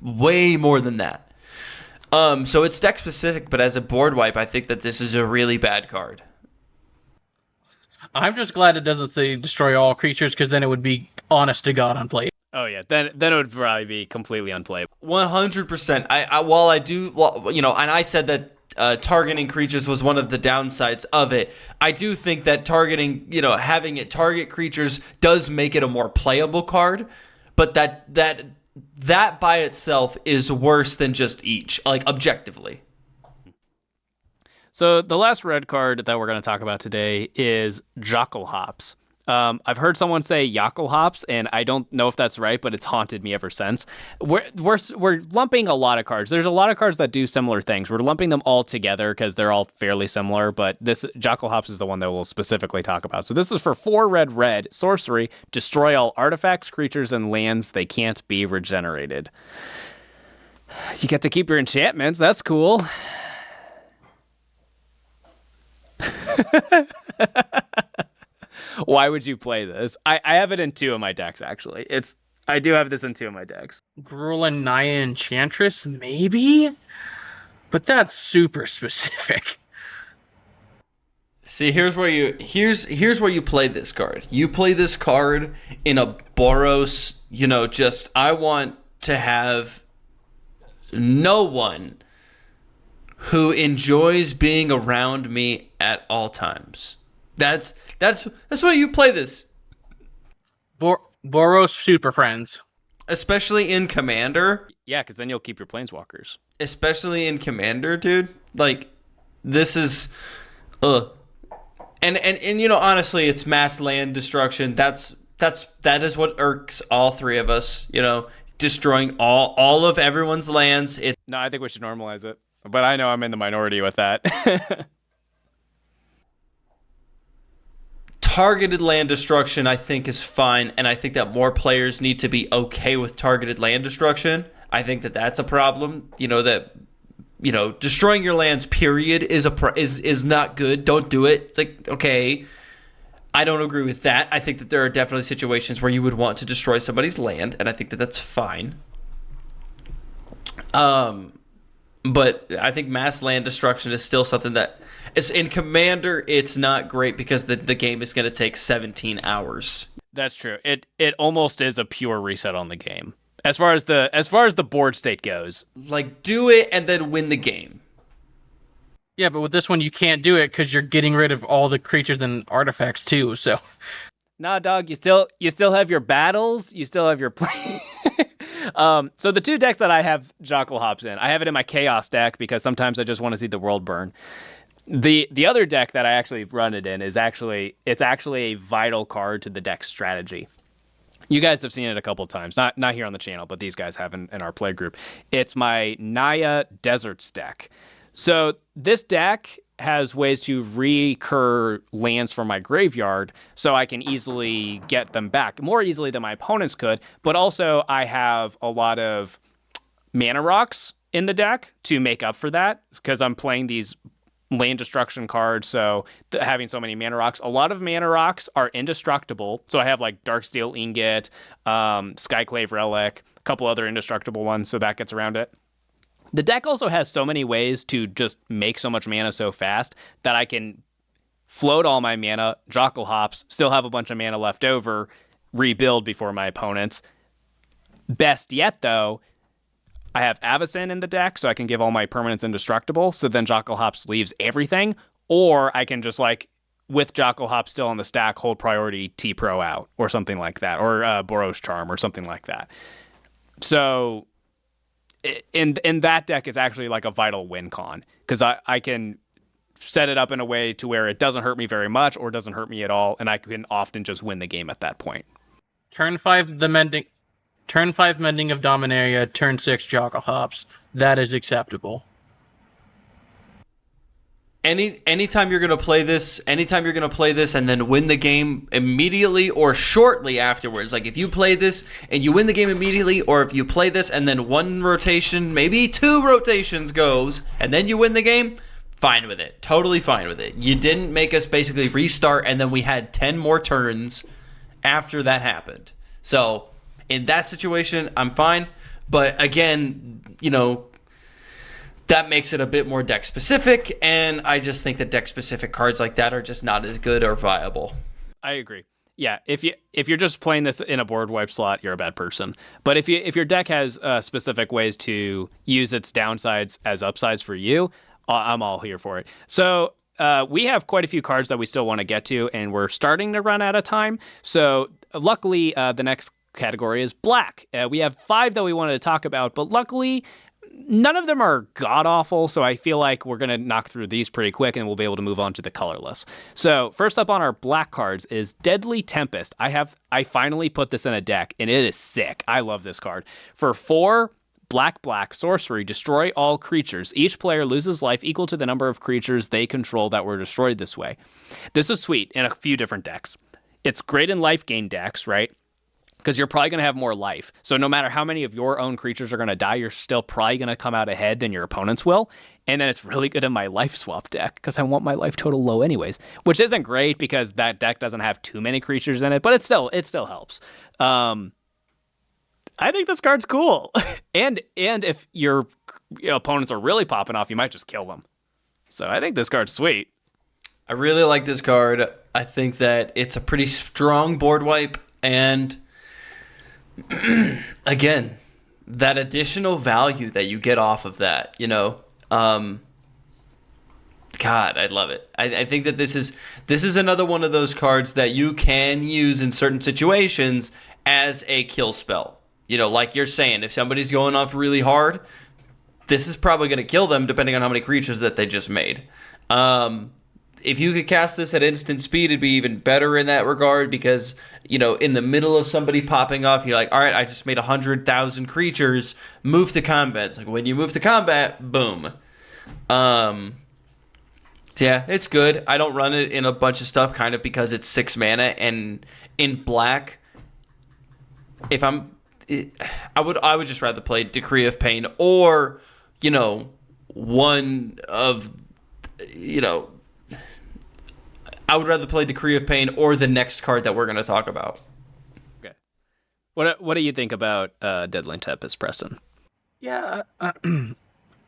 way more than that. So it's deck specific, but as a board wipe, I think that this is a really bad card. I'm just glad it doesn't say destroy all creatures, because then it would be honest to God unplayable. Oh yeah, then it would probably be completely unplayable. 100%. And I said that targeting creatures was one of the downsides of it. I do think that targeting, having it target creatures does make it a more playable card, but that by itself is worse than just each, objectively. So the last red card that we're going to talk about today is Jockelhops. I've heard someone say Jockelhops, and I don't know if that's right, but it's haunted me ever since. We're lumping a lot of cards. There's a lot of cards that do similar things. We're lumping them all together because they're all fairly similar, but this Jockelhops is the one that we'll specifically talk about. So this is for 4 red sorcery. Destroy all artifacts, creatures, and lands. They can't be regenerated. You get to keep your enchantments. That's cool. Why would you play this? I have it in 2 of my decks, actually. I do have this in 2 of my decks. Gruul Naya Enchantress, maybe? But that's super specific. See, here's where you play this card. You play this card in a Boros, I want to have no one who enjoys being around me at all times. That's why you play this. Boros Super Friends. Especially in Commander. Yeah, because then you'll keep your planeswalkers. Especially in Commander, dude. This is... And honestly, it's mass land destruction. That is what irks all 3 of us, destroying all of everyone's lands. No, I think we should normalize it. But I know I'm in the minority with that. Targeted land destruction, I think, is fine, and I think that more players need to be okay with targeted land destruction. I think that that's a problem. Destroying your lands, period, is not good. Don't do it. It's okay. I don't agree with that. I think that there are definitely situations where you would want to destroy somebody's land, and I think that that's fine. But I think mass land destruction is still something that is in Commander. It's not great because the game is going to take 17 hours. That's true. It almost is a pure reset on the game as far as the board state goes. Like, do it and then win the game. Yeah, but with this one you can't do it because you're getting rid of all the creatures and artifacts too. So, nah, dog. You still have your battles. You still have your play. So the two decks that I have Jockle Hops in, I have it in my Chaos deck because sometimes I just want to see the world burn. The other deck that I actually run it in is actually a vital card to the deck strategy. You guys have seen it a couple times, not here on the channel, but these guys have in our play group. It's my Naya Deserts deck. So this deck has ways to recur lands from my graveyard so I can easily get them back, more easily than my opponents could, but also I have a lot of mana rocks in the deck to make up for that because I'm playing these land destruction cards, so having so many mana rocks. A lot of mana rocks are indestructible, so I have like Darksteel Ingot, Skyclave Relic, a couple other indestructible ones, so that gets around it. The deck also has so many ways to just make so much mana so fast that I can float all my mana, Jockle Hops, still have a bunch of mana left over, rebuild before my opponents. Best yet, though, I have Avacyn in the deck, so I can give all my permanents indestructible, so then Jockle Hops leaves everything, or I can just, like, with Jockle Hops still on the stack, hold priority T-Pro out, or something like that, or Boros Charm, or something like that. So in that deck is actually like a vital win con because I can set it up in a way to where it doesn't hurt me very much or doesn't hurt me at all, and I can often just win the game at that point. turn 5 Mending of Dominaria, turn 6 Jockle Hops. That is acceptable. Anytime you're gonna play this and then win the game immediately or shortly afterwards, like if you play this and you win the game immediately, or if you play this and then one rotation, maybe 2 rotations goes, and then you win the game, fine with it. Totally fine with it. You didn't make us basically restart and then we had 10 more turns after that happened. So in that situation, I'm fine. But again, that makes it a bit more deck specific, and I just think that deck specific cards like that are just not as good or viable. I agree. Yeah, if you're just playing this in a board wipe slot, you're a bad person. But if your deck has specific ways to use its downsides as upsides for you, I'm all here for it. So we have quite a few cards that we still want to get to, and we're starting to run out of time. So luckily, the next category is black. We have 5 that we wanted to talk about, but luckily none of them are god-awful, so I feel like we're going to knock through these pretty quick and we'll be able to move on to the colorless. So first up on our black cards is Deadly Tempest. I finally put this in a deck, and it is sick. I love this card. For 4 black sorcery, destroy all creatures. Each player loses life equal to the number of creatures they control that were destroyed this way. This is sweet in a few different decks. It's great in life gain decks, right? Because you're probably going to have more life. So no matter how many of your own creatures are going to die, you're still probably going to come out ahead than your opponents will. And then it's really good in my life swap deck because I want my life total low anyways, which isn't great because that deck doesn't have too many creatures in it, but it still helps. I think this card's cool. and if your opponents are really popping off, you might just kill them. So I think this card's sweet. I really like this card. I think that it's a pretty strong board wipe, and again, that additional value that you get off of that, God, I love it. I think that this is another one of those cards that you can use in certain situations as a kill spell. Like you're saying, if somebody's going off really hard, this is probably going to kill them depending on how many creatures that they just made. If you could cast this at instant speed, it'd be even better in that regard because, in the middle of somebody popping off, you're like, all right, I just made 100,000 creatures, move to combat. It's like when you move to combat, boom. Yeah, it's good. I don't run it in a bunch of stuff kind of because it's 6 mana, and in black, I would just rather play Decree of Pain or, one of, I would rather play Decree of Pain or the next card that we're going to talk about. Okay. What do you think about Deadly Tempest, Preston? Yeah,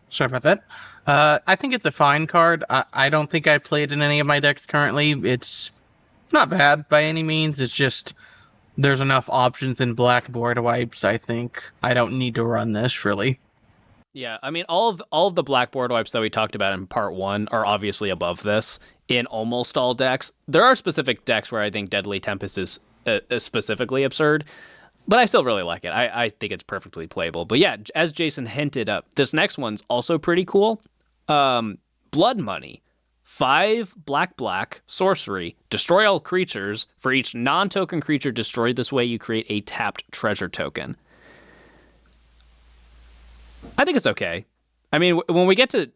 sorry about that. I think it's a fine card. I don't think I played in any of my decks currently. It's not bad by any means. It's just there's enough options in black board wipes. I think I don't need to run this really. Yeah, I mean, all of the black board wipes that we talked about in part 1 are obviously above this in almost all decks. There are specific decks where I think Deadly Tempest is specifically absurd, but I still really like it. I think it's perfectly playable. But yeah, as Jason hinted up, this next one's also pretty cool. Blood Money. 5 black sorcery. Destroy all creatures. For each non-token creature destroyed this way, you create a tapped treasure token. I think it's okay. I mean, when we get to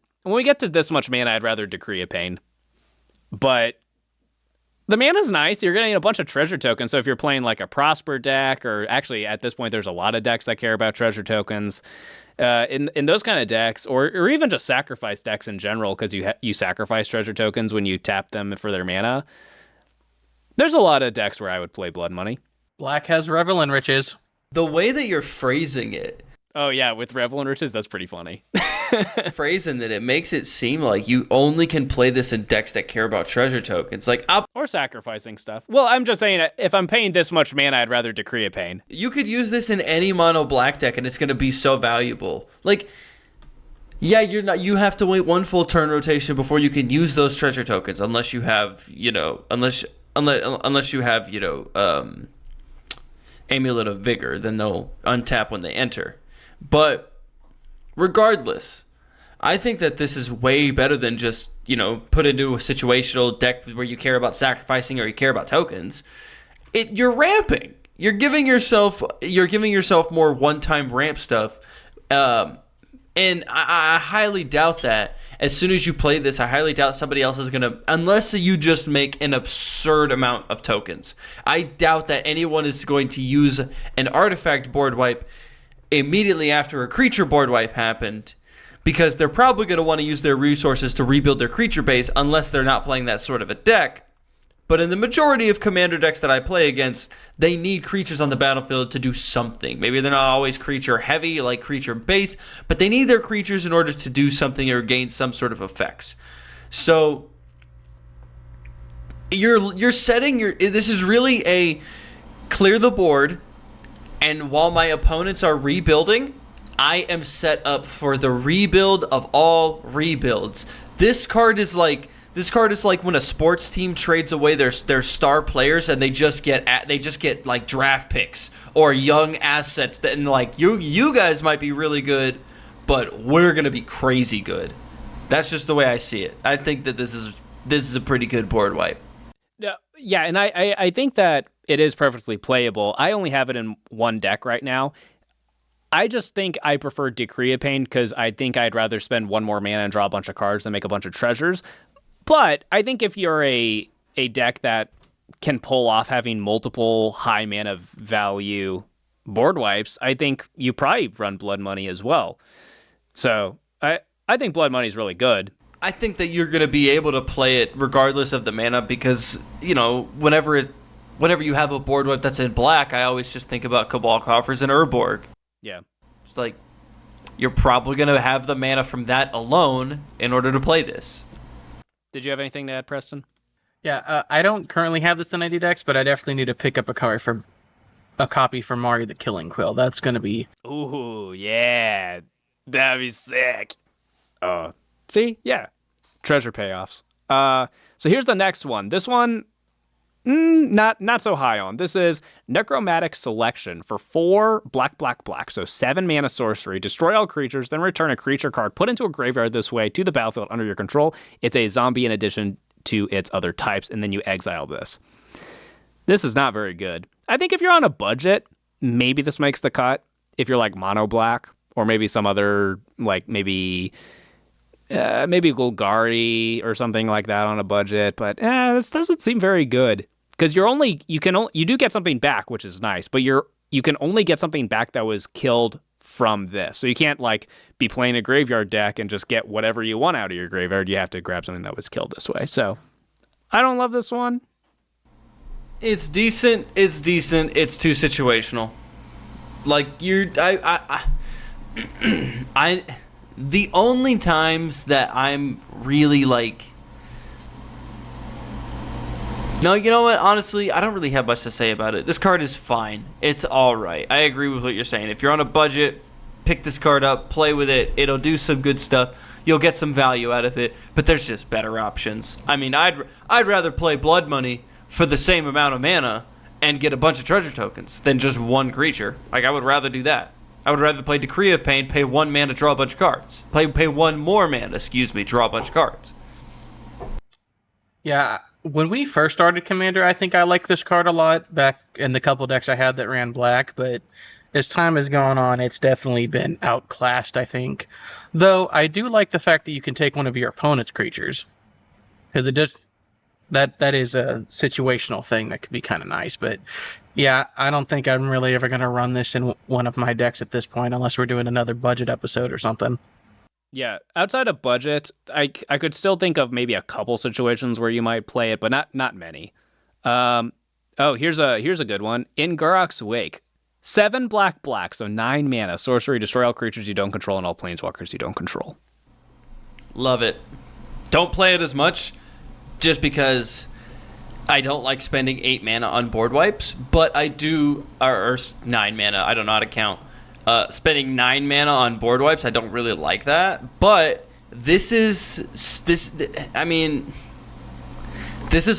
this much mana, I'd rather Decree of Pain. But the mana's nice. You're going to need a bunch of treasure tokens. So if you're playing like a Prosper deck, or actually at this point, there's a lot of decks that care about treasure tokens. In those kind of decks, or even just sacrifice decks in general, because you sacrifice treasure tokens when you tap them for their mana. There's a lot of decks where I would play Blood Money. Black has Revel in Riches. The way that you're phrasing it, oh yeah, with Revel and Riches, that's pretty funny. phrasing that, it makes it seem like you only can play this in decks that care about treasure tokens. Like, or sacrificing stuff. Well, I'm just saying, if I'm paying this much mana, I'd rather Decree of Pain. you could use this in any mono black deck, and it's going to be so valuable. Like, yeah, you have to wait one full turn rotation before you can use those treasure tokens, unless you have, unless you have, Amulet of Vigor, then they'll untap when they enter. But regardless, I think that this is way better than just, put into a situational deck where you care about sacrificing or you care about tokens. You're ramping. You're giving yourself more one-time ramp stuff. And I highly doubt that as soon as you play this, I highly doubt somebody else is going to, unless you just make an absurd amount of tokens. I doubt that anyone is going to use an artifact board wipe immediately after a creature board wipe happened, because they're probably going to want to use their resources to rebuild their creature base unless they're not playing that sort of a deck. But in the majority of commander decks that I play against, they need creatures on the battlefield to do something. Maybe they're not always creature heavy, like creature base, but they need their creatures in order to do something or gain some sort of effects. So you're setting this is really a clear the board, and while my opponents are rebuilding, I am set up for the rebuild of all rebuilds. This card is like when a sports team trades away their star players, and they just get like draft picks or young assets that, and like you guys might be really good, but we're gonna be crazy good. That's just the way I see it. I think that this is a pretty good board wipe. Yeah, and I think that it is perfectly playable. I only have it in one deck right now. I just think I prefer Decree of Pain because I think I'd rather spend one more mana and draw a bunch of cards than make a bunch of treasures. But I think if you're a deck that can pull off having multiple high mana value board wipes, I think you probably run Blood Money as well. So I think Blood Money is really good. I think that you're going to be able to play it regardless of the mana because, whenever you have a board wipe that's in black, I always just think about Cabal Coffers and Urborg. Yeah. It's like, you're probably going to have the mana from that alone in order to play this. Did you have anything to add, Preston? Yeah, I don't currently have this in any decks, but I definitely need to pick up a copy for Mario the Killing Quill. That's going to be... Ooh, yeah. That'd be sick. See? Yeah. Treasure payoffs. So here's the next one. This one, not so high on. This is Necromantic Selection for 4 black. So 7 mana sorcery. Destroy all creatures, then return a creature card put into a graveyard this way to the battlefield under your control. It's a zombie in addition to its other types, and then you exile this. This is not very good. I think if you're on a budget, maybe this makes the cut. If you're like mono black, or maybe some other, like maybe Golgari or something like that on a budget, but this doesn't seem very good because you do get something back, which is nice, but you can only get something back that was killed from this. So you can't like be playing a graveyard deck and just get whatever you want out of your graveyard. You have to grab something that was killed this way. So I don't love this one. It's decent. It's decent. It's too situational. Like I the only times that I'm really like, no, you know what? Honestly, I don't really have much to say about it. This card is fine. It's all right. I agree with what you're saying. If you're on a budget, pick this card up, play with it. It'll do some good stuff. You'll get some value out of it. But there's just better options. I mean, I'd rather play Blood Money for the same amount of mana and get a bunch of treasure tokens than just one creature. Like, I would rather do that. I would rather play Decree of Pain, pay 1 mana, draw a bunch of cards. Pay 1 more mana, draw a bunch of cards. Yeah, when we first started Commander, I think I liked this card a lot back in the couple decks I had that ran black, but as time has gone on, it's definitely been outclassed, I think. Though, I do like the fact that you can take one of your opponent's creatures. Because that is a situational thing that could be kind of nice, but yeah, I don't think I'm really ever going to run this in one of my decks at this point, unless we're doing another budget episode or something. Yeah, outside of budget, I could still think of maybe a couple situations where you might play it, but not many. Here's a good one. In Gurok's Wake, 7 black, so 9 mana, sorcery, destroy all creatures you don't control and all planeswalkers you don't control. Love it. Don't play it as much, just because I don't like spending 8 mana on board wipes, but I do, or 9 mana, I don't know how to count. Spending 9 mana on board wipes, I don't really like that, but this is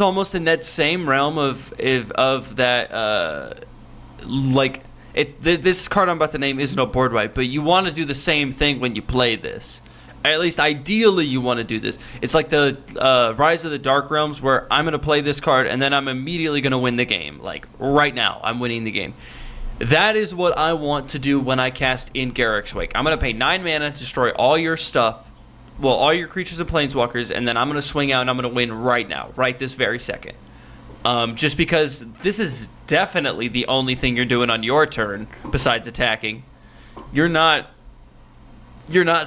almost in that same realm of that, this card I'm about to name isn't a board wipe, but you want to do the same thing when you play this. At least ideally you want to do this. It's like the Rise of the Dark Realms, where I'm going to play this card and then I'm immediately going to win the game. Like right now, I'm winning the game. That is what I want to do when I cast in Garruk's Wake. I'm going to pay 9 mana to destroy all your stuff, well, all your creatures and planeswalkers, and then I'm going to swing out and I'm going to win right now, right this very second. Just because this is definitely the only thing you're doing on your turn besides attacking. You're not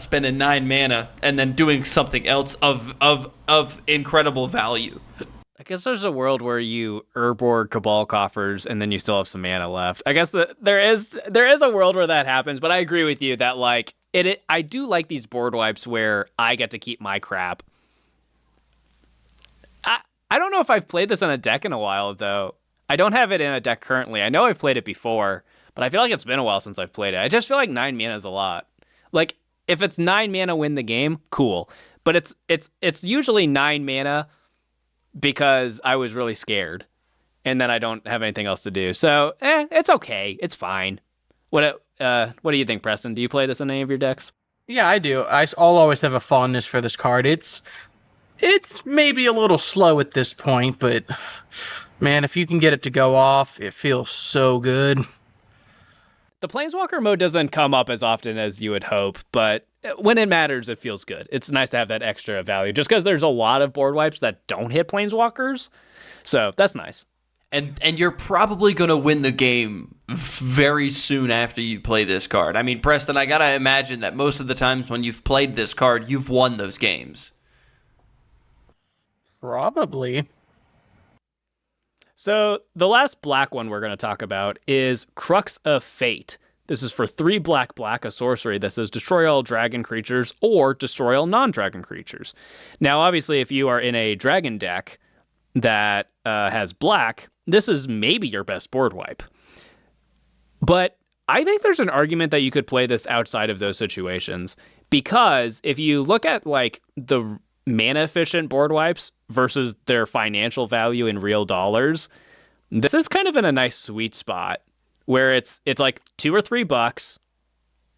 spending 9 mana and then doing something else of incredible value. I guess there's a world where you Urborg Cabal coffers and then you still have some mana left. I guess there is a world where that happens, but I agree with you that like I do like these board wipes where I get to keep my crap. I don't know if I've played this on a deck in a while though. I don't have it in a deck currently. I know I've played it before, but I feel like it's been a while since I've played it. I just feel like 9 mana is a lot. Like if it's 9 mana win the game, cool. But it's usually 9 mana because I was really scared, and then I don't have anything else to do. So, it's okay. It's fine. What do you think, Preston? Do you play this in any of your decks? Yeah, I do. I'll always have a fondness for this card. It's maybe a little slow at this point, but man, if you can get it to go off, it feels so good. The Planeswalker mode doesn't come up as often as you would hope, but when it matters, it feels good. It's nice to have that extra value, just because there's a lot of board wipes that don't hit Planeswalkers, so that's nice. And you're probably going to win the game very soon after you play this card. I mean, Preston, I got to imagine that most of the times when you've played this card, you've won those games. Probably. So the last black one we're going to talk about is Crux of Fate. This is for 3 black, a sorcery that says destroy all dragon creatures or destroy all non-dragon creatures. Now, obviously, if you are in a dragon deck that has black, this is maybe your best board wipe. But I think there's an argument that you could play this outside of those situations, because if you look at like the mana efficient board wipes versus their financial value in real dollars, this is kind of in a nice sweet spot where it's like $2 or $3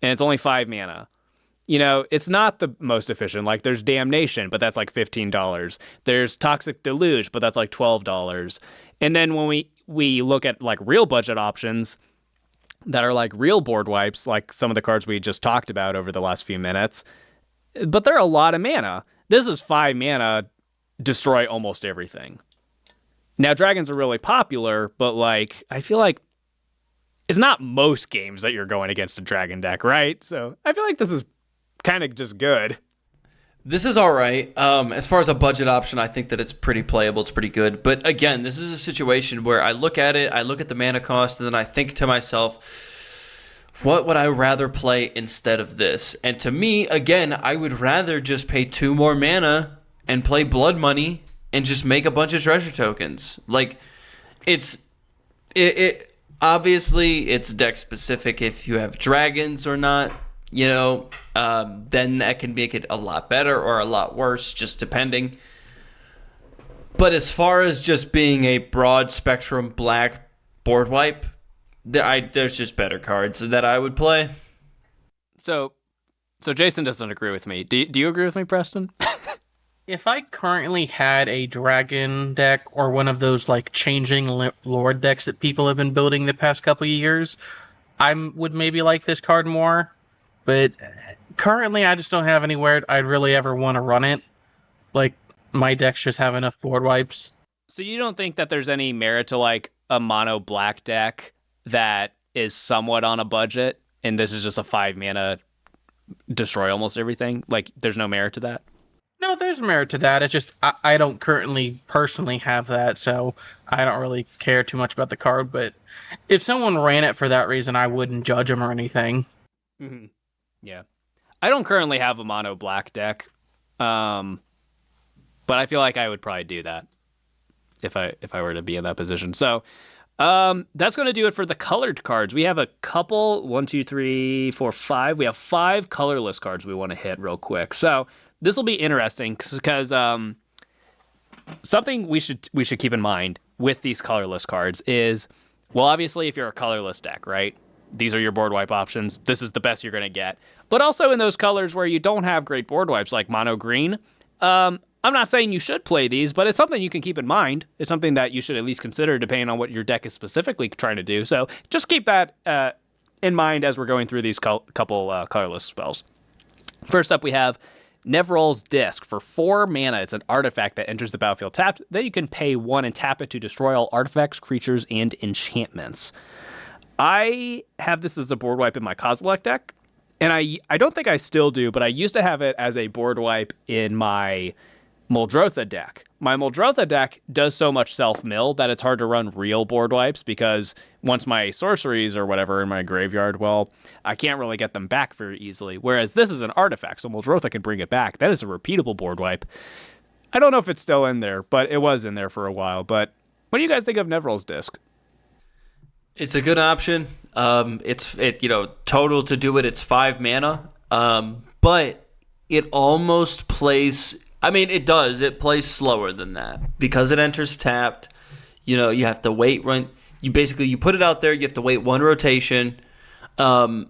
and it's only 5 mana. You know, it's not the most efficient. Like there's Damnation, but that's like $15. There's Toxic Deluge, but that's like $12. And then when we look at like real budget options that are like real board wipes, like some of the cards we just talked about over the last few minutes, but they're a lot of mana. This is 5 mana, destroy almost everything. Now, dragons are really popular, but like I feel like it's not most games that you're going against a dragon deck, right? So I feel like this is kind of just good. This is all right. As far as a budget option, I think that it's pretty playable. It's pretty good. But again, this is a situation where I look at it, I look at the mana cost, and then I think to myself, what would I rather play instead of this? And to me, again, I would rather just pay 2 more mana and play Blood Money and just make a bunch of treasure tokens. Like, it obviously it's deck specific if you have dragons or not. Then that can make it a lot better or a lot worse, just depending. But as far as just being a broad spectrum black board wipe, there's just better cards that I would play. So Jason doesn't agree with me. Do you agree with me, Preston? If I currently had a dragon deck or one of those like changing lord decks that people have been building the past couple of years, I would maybe like this card more. But currently, I just don't have anywhere I'd really ever want to run it. Like, my decks just have enough board wipes. So you don't think that there's any merit to like a mono black deck that is somewhat on a budget, and this is just a 5 mana destroy almost everything? Like, there's no merit to that? No, there's merit to that. It's just I don't currently personally have that, so I don't really care too much about the card. But if someone ran it for that reason, I wouldn't judge them or anything. Mm-hmm. Yeah. I don't currently have a mono black deck, but I feel like I would probably do that if I were to be in that position. So that's going to do it for the colored cards. We have a couple, 1, 2, 3, 4, 5. We have 5 colorless cards we want to hit real quick. So this will be interesting because something we should keep in mind with these colorless cards is, well, obviously if you're a colorless deck, right? These are your board wipe options. This is the best you're going to get. But also in those colors where you don't have great board wipes like mono green, I'm not saying you should play these, but it's something you can keep in mind. It's something that you should at least consider depending on what your deck is specifically trying to do. So just keep that in mind as we're going through these couple colorless spells. First up, we have Nevral's Disc. For 4 mana, it's an artifact that enters the battlefield tapped. Then you can pay 1 and tap it to destroy all artifacts, creatures, and enchantments. I have this as a board wipe in my Kozilek deck, and I don't think I still do, but I used to have it as a board wipe in my Muldrotha deck. My Muldrotha deck does so much self-mill that it's hard to run real board wipes because once my sorceries or whatever in my graveyard, well, I can't really get them back very easily. Whereas this is an artifact, so Muldrotha can bring it back. That is a repeatable board wipe. I don't know if it's still in there, but it was in there for a while. But what do you guys think of Nevral's Disc? It's a good option. Total to do it, it's 5 mana. But it almost plays. I mean, it does. It plays slower than that because it enters tapped. You have to wait. You put it out there. You have to wait 1 rotation. So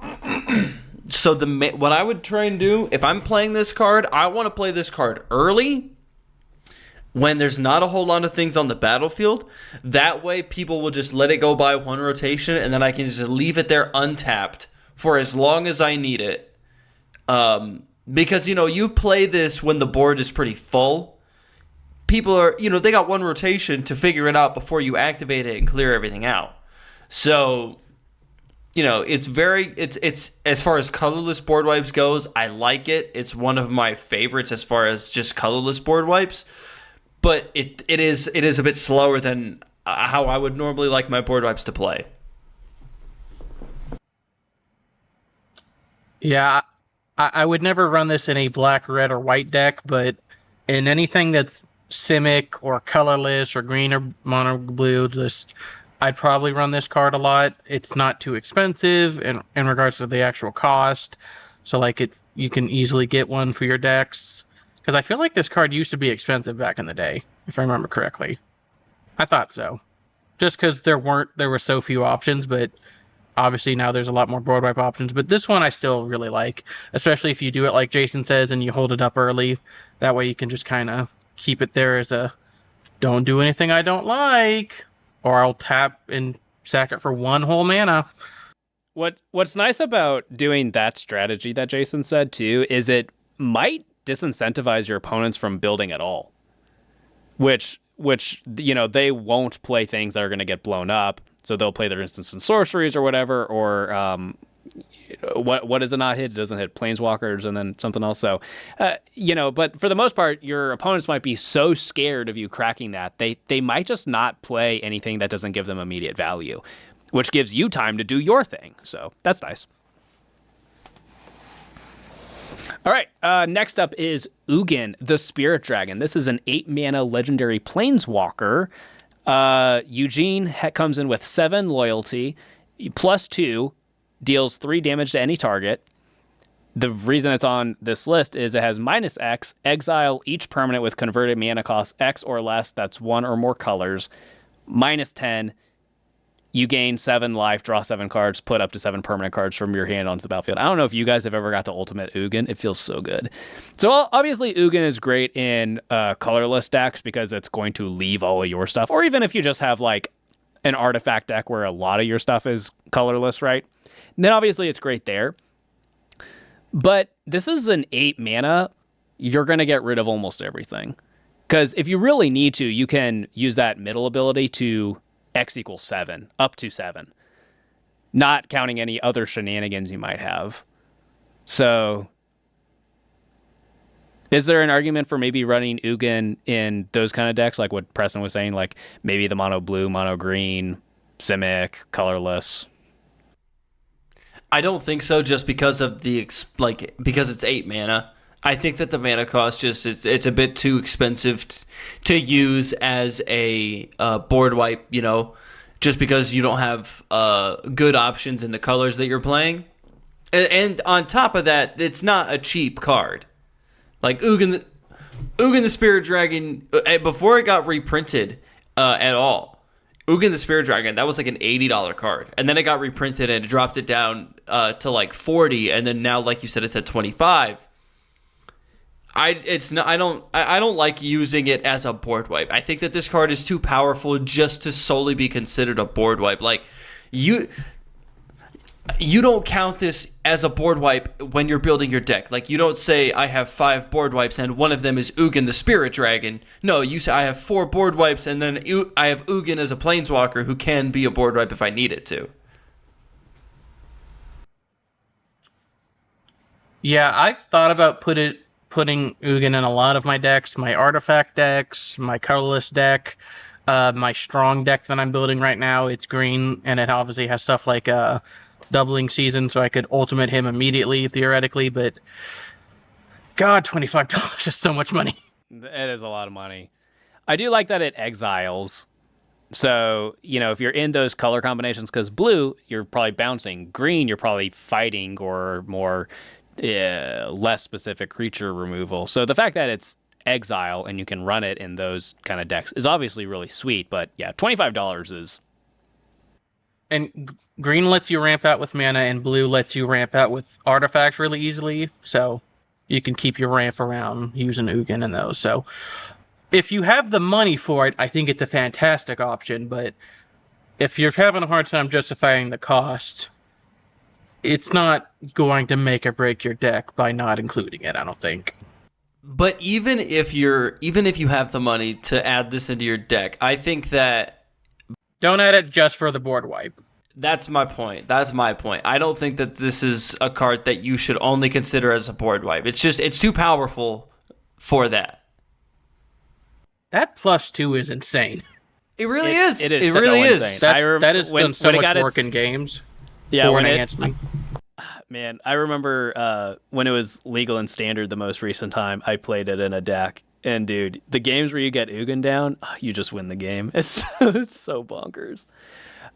what I would try and do if I'm playing this card, I want to play this card early, when there's not a whole lot of things on the battlefield. That way people will just let it go by 1 rotation, and then I can just leave it there untapped for as long as I need it. Because, you play this when the board is pretty full. People are, they got 1 rotation to figure it out before you activate it and clear everything out. So, it's as far as colorless board wipes goes, I like it. It's one of my favorites as far as just colorless board wipes. But it is a bit slower than how I would normally like my board wipes to play. Yeah, I would never run this in a black, red, or white deck, but in anything that's Simic or colorless or green or mono blue, I'd probably run this card a lot. It's not too expensive in regards to the actual cost, so you can easily get one for your decks. Because I feel like this card used to be expensive back in the day, if I remember correctly. I thought so. Just because there were so few options, but obviously now there's a lot more board wipe options. But this one I still really like, especially if you do it like Jason says and you hold it up early. That way you can just kind of keep it there as a don't do anything I don't like, or I'll tap and sack it for 1 whole mana. What's nice about doing that strategy that Jason said too is it might disincentivize your opponents from building at all, which they won't play things that are going to get blown up, so they'll play their instants and sorceries or whatever, or what does it not hit? It doesn't hit planeswalkers and then something else. So, but for the most part, your opponents might be so scared of you cracking that they might just not play anything that doesn't give them immediate value, which gives you time to do your thing. So that's nice. All right, next up is Ugin, the Spirit Dragon. This is an 8-mana legendary planeswalker. Eugene comes in with 7 loyalty, +2, deals 3 damage to any target. The reason it's on this list is it has -X, exile each permanent with converted mana cost X or less, that's 1 or more colors, -10, you gain 7 life, draw 7 cards, put up to 7 permanent cards from your hand onto the battlefield. I don't know if you guys have ever got to Ultimate Ugin. It feels so good. So obviously Ugin is great in colorless decks because it's going to leave all of your stuff. Or even if you just have like an artifact deck where a lot of your stuff is colorless, right? And then obviously it's great there. But this is an 8 mana. You're going to get rid of almost everything. Because if you really need to, you can use that middle ability to X = 7, up to 7, not counting any other shenanigans you might have. So is there an argument for maybe running Ugin in those kind of decks, like what Preston was saying, like maybe the mono blue, mono green, Simic, colorless? I don't think so, just because of because it's 8 mana. I think that the mana cost it's a bit too expensive to use as a board wipe, just because you don't have good options in the colors that you're playing. And on top of that, it's not a cheap card. Like Ugin the Spirit Dragon, before it got reprinted at all, Ugin the Spirit Dragon, that was like an $80 card. And then it got reprinted and it dropped it down to like 40, and then now, like you said, it's at 25. I don't like using it as a board wipe. I think that this card is too powerful just to solely be considered a board wipe. Like you don't count this as a board wipe when you're building your deck. Like you don't say I have 5 board wipes and one of them is Ugin the Spirit Dragon. No, you say I have 4 board wipes and then I have Ugin as a planeswalker who can be a board wipe if I need it to. Yeah, I've thought about putting Ugin in a lot of my decks, my artifact decks, my colorless deck, my strong deck that I'm building right now. It's green, and it obviously has stuff like doubling season, so I could ultimate him immediately, theoretically, but God, $25 is so much money. It is a lot of money. I do like that it exiles. So, if you're in those color combinations, because blue, you're probably bouncing. Green, you're probably fighting or more less specific creature removal. So the fact that it's exile and you can run it in those kind of decks is obviously really sweet. But yeah, $25 is... And green lets you ramp out with mana, and blue lets you ramp out with artifacts really easily. So you can keep your ramp around using Ugin in those. So if you have the money for it, I think it's a fantastic option. But if you're having a hard time justifying the cost, it's not going to make or break your deck by not including it, I don't think. But even if you have the money to add this into your deck, I think that don't add it just for the board wipe. That's my point. I don't think that this is a card that you should only consider as a board wipe. It's too powerful for that. That +2 is insane. It really is. It is. It really is. Insane. That has done so much work in games. Yeah, Man, I remember when it was legal and standard the most recent time, I played it in a deck. And dude, the games where you get Ugin down, you just win the game. It's so bonkers.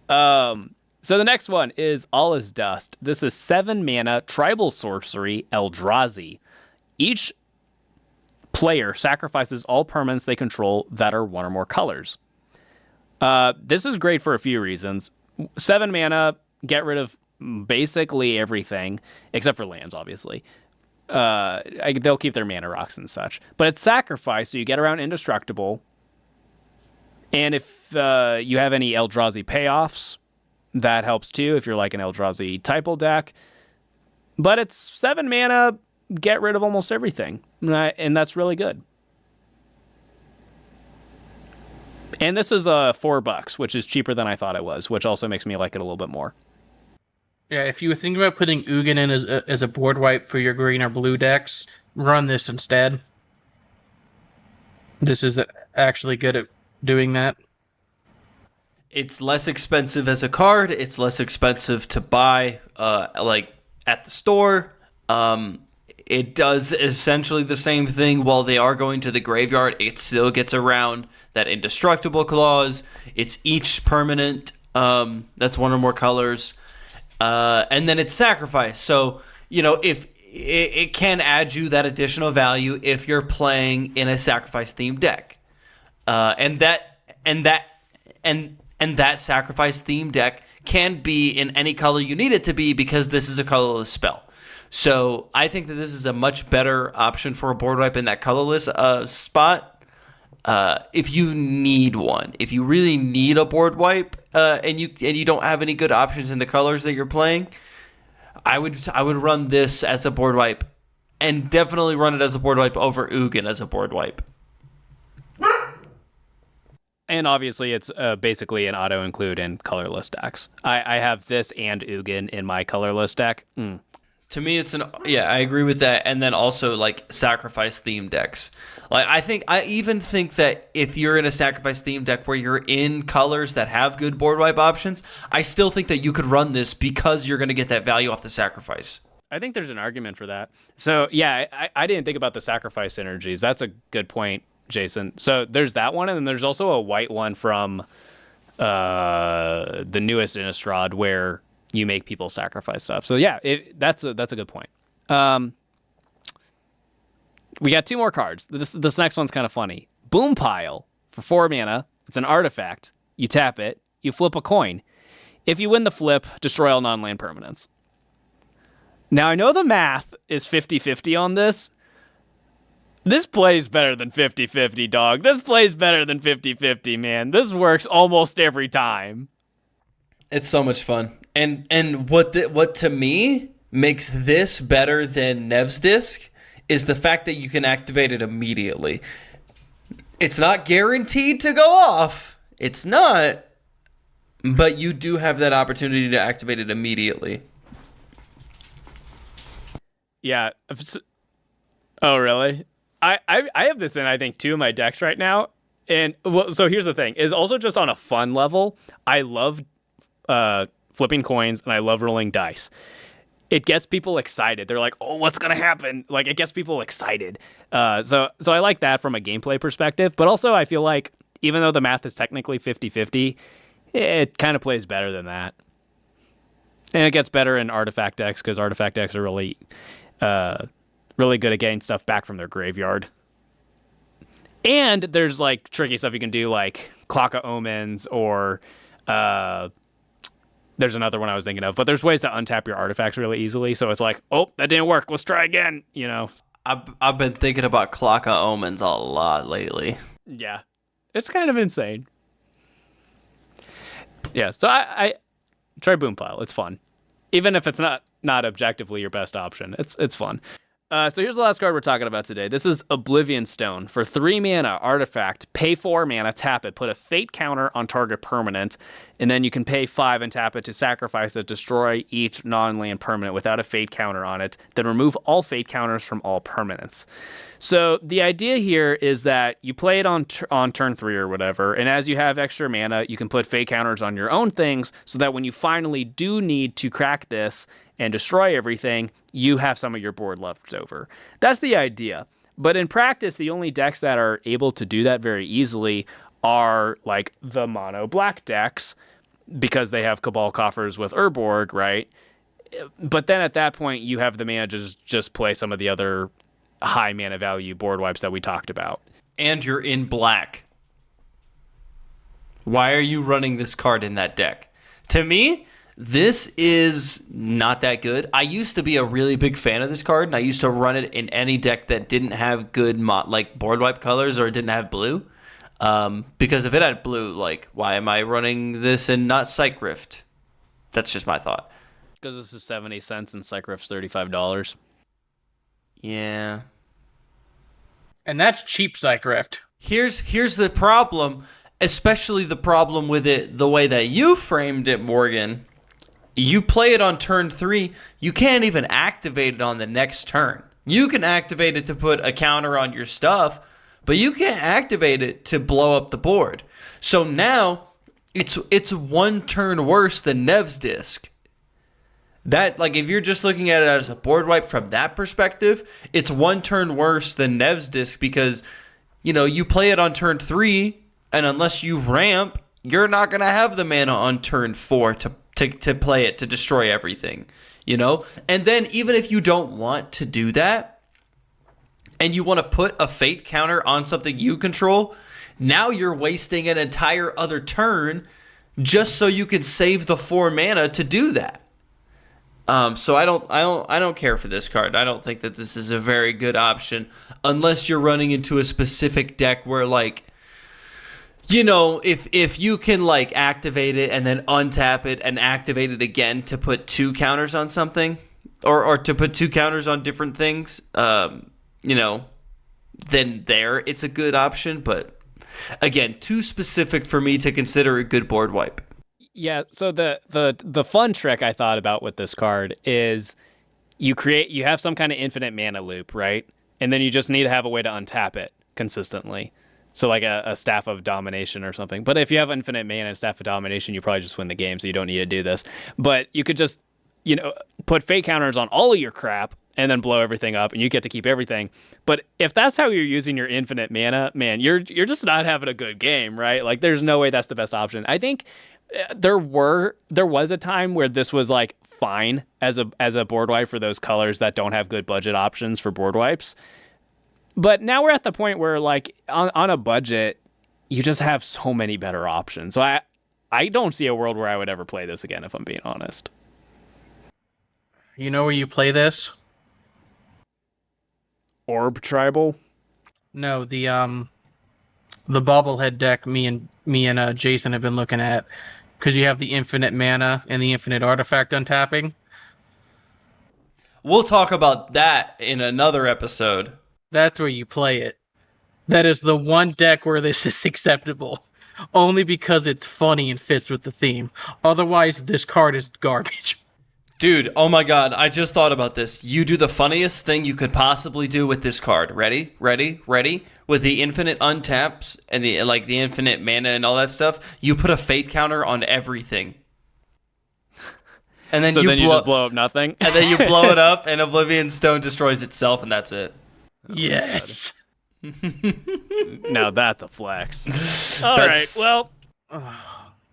So the next one is All Is Dust. This is 7 mana tribal sorcery Eldrazi. Each player sacrifices all permanents they control that are 1 or more colors. This is great for a few reasons. 7 mana, get rid of basically everything, except for lands, obviously. They'll keep their mana rocks and such. But it's sacrifice, so you get around indestructible. And if you have any Eldrazi payoffs, that helps too, if you're like an Eldrazi typal deck. But it's 7 mana, get rid of almost everything. And that's really good. And this is $4, which is cheaper than I thought it was, which also makes me like it a little bit more. Yeah, if you were thinking about putting Ugin in as a board wipe for your green or blue decks, run this instead. This is actually good at doing that. It's less expensive as a card. It's less expensive to buy, like at the store. It does essentially the same thing while they are going to the graveyard. It still gets around that indestructible clause. It's each permanent. That's one or more colors, and then it's sacrifice. So if it can add you that additional value if you're playing in a sacrifice themed deck, and that sacrifice themed deck can be in any color you need it to be because this is a colorless spell. So I think that this is a much better option for a board wipe in that colorless spot. If you need one, if you really need a board wipe, and you don't have any good options in the colors that you're playing, I would run this as a board wipe, and definitely run it as a board wipe over Ugin as a board wipe. And obviously, it's basically an auto include in colorless decks. I have this and Ugin in my colorless deck. To me, I agree with that. And then also like sacrifice themed decks. Like I even think that if you're in a sacrifice themed deck where you're in colors that have good board wipe options, I still think that you could run this because you're going to get that value off the sacrifice. I think there's an argument for that. So yeah, I didn't think about the sacrifice synergies. That's a good point, Jason. So there's that one, and then there's also a white one from the newest Innistrad where you make people sacrifice stuff. So yeah, that's a good point. We got two more cards. This next one's kind of funny. Boom Pile for 4 mana. It's an artifact. You tap it. You flip a coin. If you win the flip, destroy all non-land permanents. Now, I know the math is 50-50 on this. This plays better than 50-50, dog. This plays better than 50-50, man. This works almost every time. It's so much fun. And what to me makes this better than Nev's Disc is the fact that you can activate it immediately. It's not guaranteed to go off. It's not. But you do have that opportunity to activate it immediately. Yeah. Oh, really? I have this in, I think, 2 of my decks right now. And well, so here's the thing. Is also just on a fun level, I love flipping coins and I love rolling dice. It gets people excited. They're like, oh, what's going to happen? Like, it gets people excited. So I like that from a gameplay perspective. But also, I feel like even though the math is technically 50-50, it kind of plays better than that. And it gets better in artifact decks because artifact decks are really good at getting stuff back from their graveyard. And there's like tricky stuff you can do, like Clock of Omens, or there's another one I was thinking of. But there's ways to untap your artifacts really easily. So it's like, oh, that didn't work. Let's try again. You know. I've been thinking about Clock of Omens a lot lately. Yeah, it's kind of insane. Yeah, so I try Boom Pile. It's fun, even if it's not objectively your best option. It's fun. So here's the last card we're talking about today. This is Oblivion Stone. For 3 mana, artifact, pay 4 mana, tap it, put a fate counter on target permanent, and then you can pay 5 and tap it to sacrifice it, destroy each non-land permanent without a fate counter on it, then remove all fate counters from all permanents. So the idea here is that you play it on turn 3 or whatever, and as you have extra mana, you can put fate counters on your own things so that when you finally do need to crack this and destroy everything, you have some of your board left over. That's the idea. But in practice, the only decks that are able to do that very easily are like the mono black decks, because they have Cabal Coffers with Urborg, right? But then at that point, you have the mana to just play some of the other high mana value board wipes that we talked about. And you're in black. Why are you running this card in that deck? To me, this is not that good. I used to be a really big fan of this card, and I used to run it in any deck that didn't have good like board wipe colors or didn't have blue. Because if it had blue, like, why am I running this and not Psych Rift? That's just my thought. Because this is 70 cents and Psych Rift's $35. Yeah. And that's cheap Psych Rift. Here's the problem, especially the problem with it the way that you framed it, Morgan. You play it on turn 3, you can't even activate it on the next turn. You can activate it to put a counter on your stuff, but you can't activate it to blow up the board. So now it's one turn worse than Nev's Disc. That, like, if you're just looking at it as a board wipe from that perspective, it's one turn worse than Nev's Disc because, you know, you play it on turn 3, and unless you ramp, you're not going to have the mana on turn 4 to play it to destroy everything, you know? And then even if you don't want to do that, and you want to put a fate counter on something you control, now you're wasting an entire other turn just so you can save the 4 mana to do that. So I don't care for this card. I don't think that this is a very good option unless you're running into a specific deck where, like, you know, if you can, like, activate it and then untap it and activate it again to put 2 counters on something, or to put 2 counters on different things, you know, then it's a good option. But again, too specific for me to consider a good board wipe. Yeah, so the fun trick I thought about with this card is you have some kind of infinite mana loop, right? And then you just need to have a way to untap it consistently. So like a Staff of Domination or something. But if you have infinite mana and Staff of Domination, you probably just win the game, so you don't need to do this. But you could just, you know, put fate counters on all of your crap and then blow everything up, and you get to keep everything. But if that's how you're using your infinite mana, man, you're just not having a good game, right? Like, there's no way that's the best option. I think there was a time where this was, like, fine as a board wipe for those colors that don't have good budget options for board wipes. But now we're at the point where, like, on a budget, you just have so many better options. So I don't see a world where I would ever play this again, if I'm being honest. You know where you play this? Orb Tribal? No, the bobblehead deck me and Jason have been looking at, because you have the infinite mana and the infinite artifact untapping. We'll talk about that in another episode. That's where you play it. That is the one deck where this is acceptable. Only because it's funny and fits with the theme. Otherwise, this card is garbage. Dude, oh my god, I just thought about this. You do the funniest thing you could possibly do with this card. Ready? With the infinite untaps and the infinite mana and all that stuff, you put a fate counter on everything. And then you just blow up nothing. And then you blow it up and Oblivion Stone destroys itself and that's it. Oh, yes. Now that's a flex. All right, well,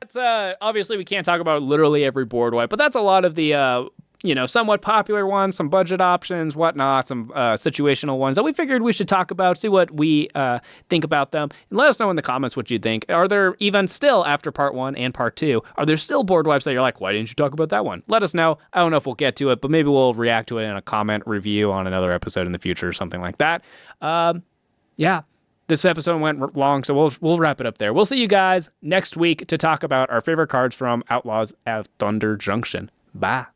that's obviously we can't talk about literally every board wipe, but that's a lot of the somewhat popular ones, some budget options, whatnot, some situational ones that we figured we should talk about, see what we think about them, and let us know in the comments what you think. Are there even still, after part 1 and part 2, are there still board wipes that you're like, why didn't you talk about that one? Let us know. I don't know if we'll get to it, but maybe we'll react to it in a comment review on another episode in the future or something like that. Yeah. This episode went long, so we'll wrap it up there. We'll see you guys next week to talk about our favorite cards from Outlaws of Thunder Junction. Bye.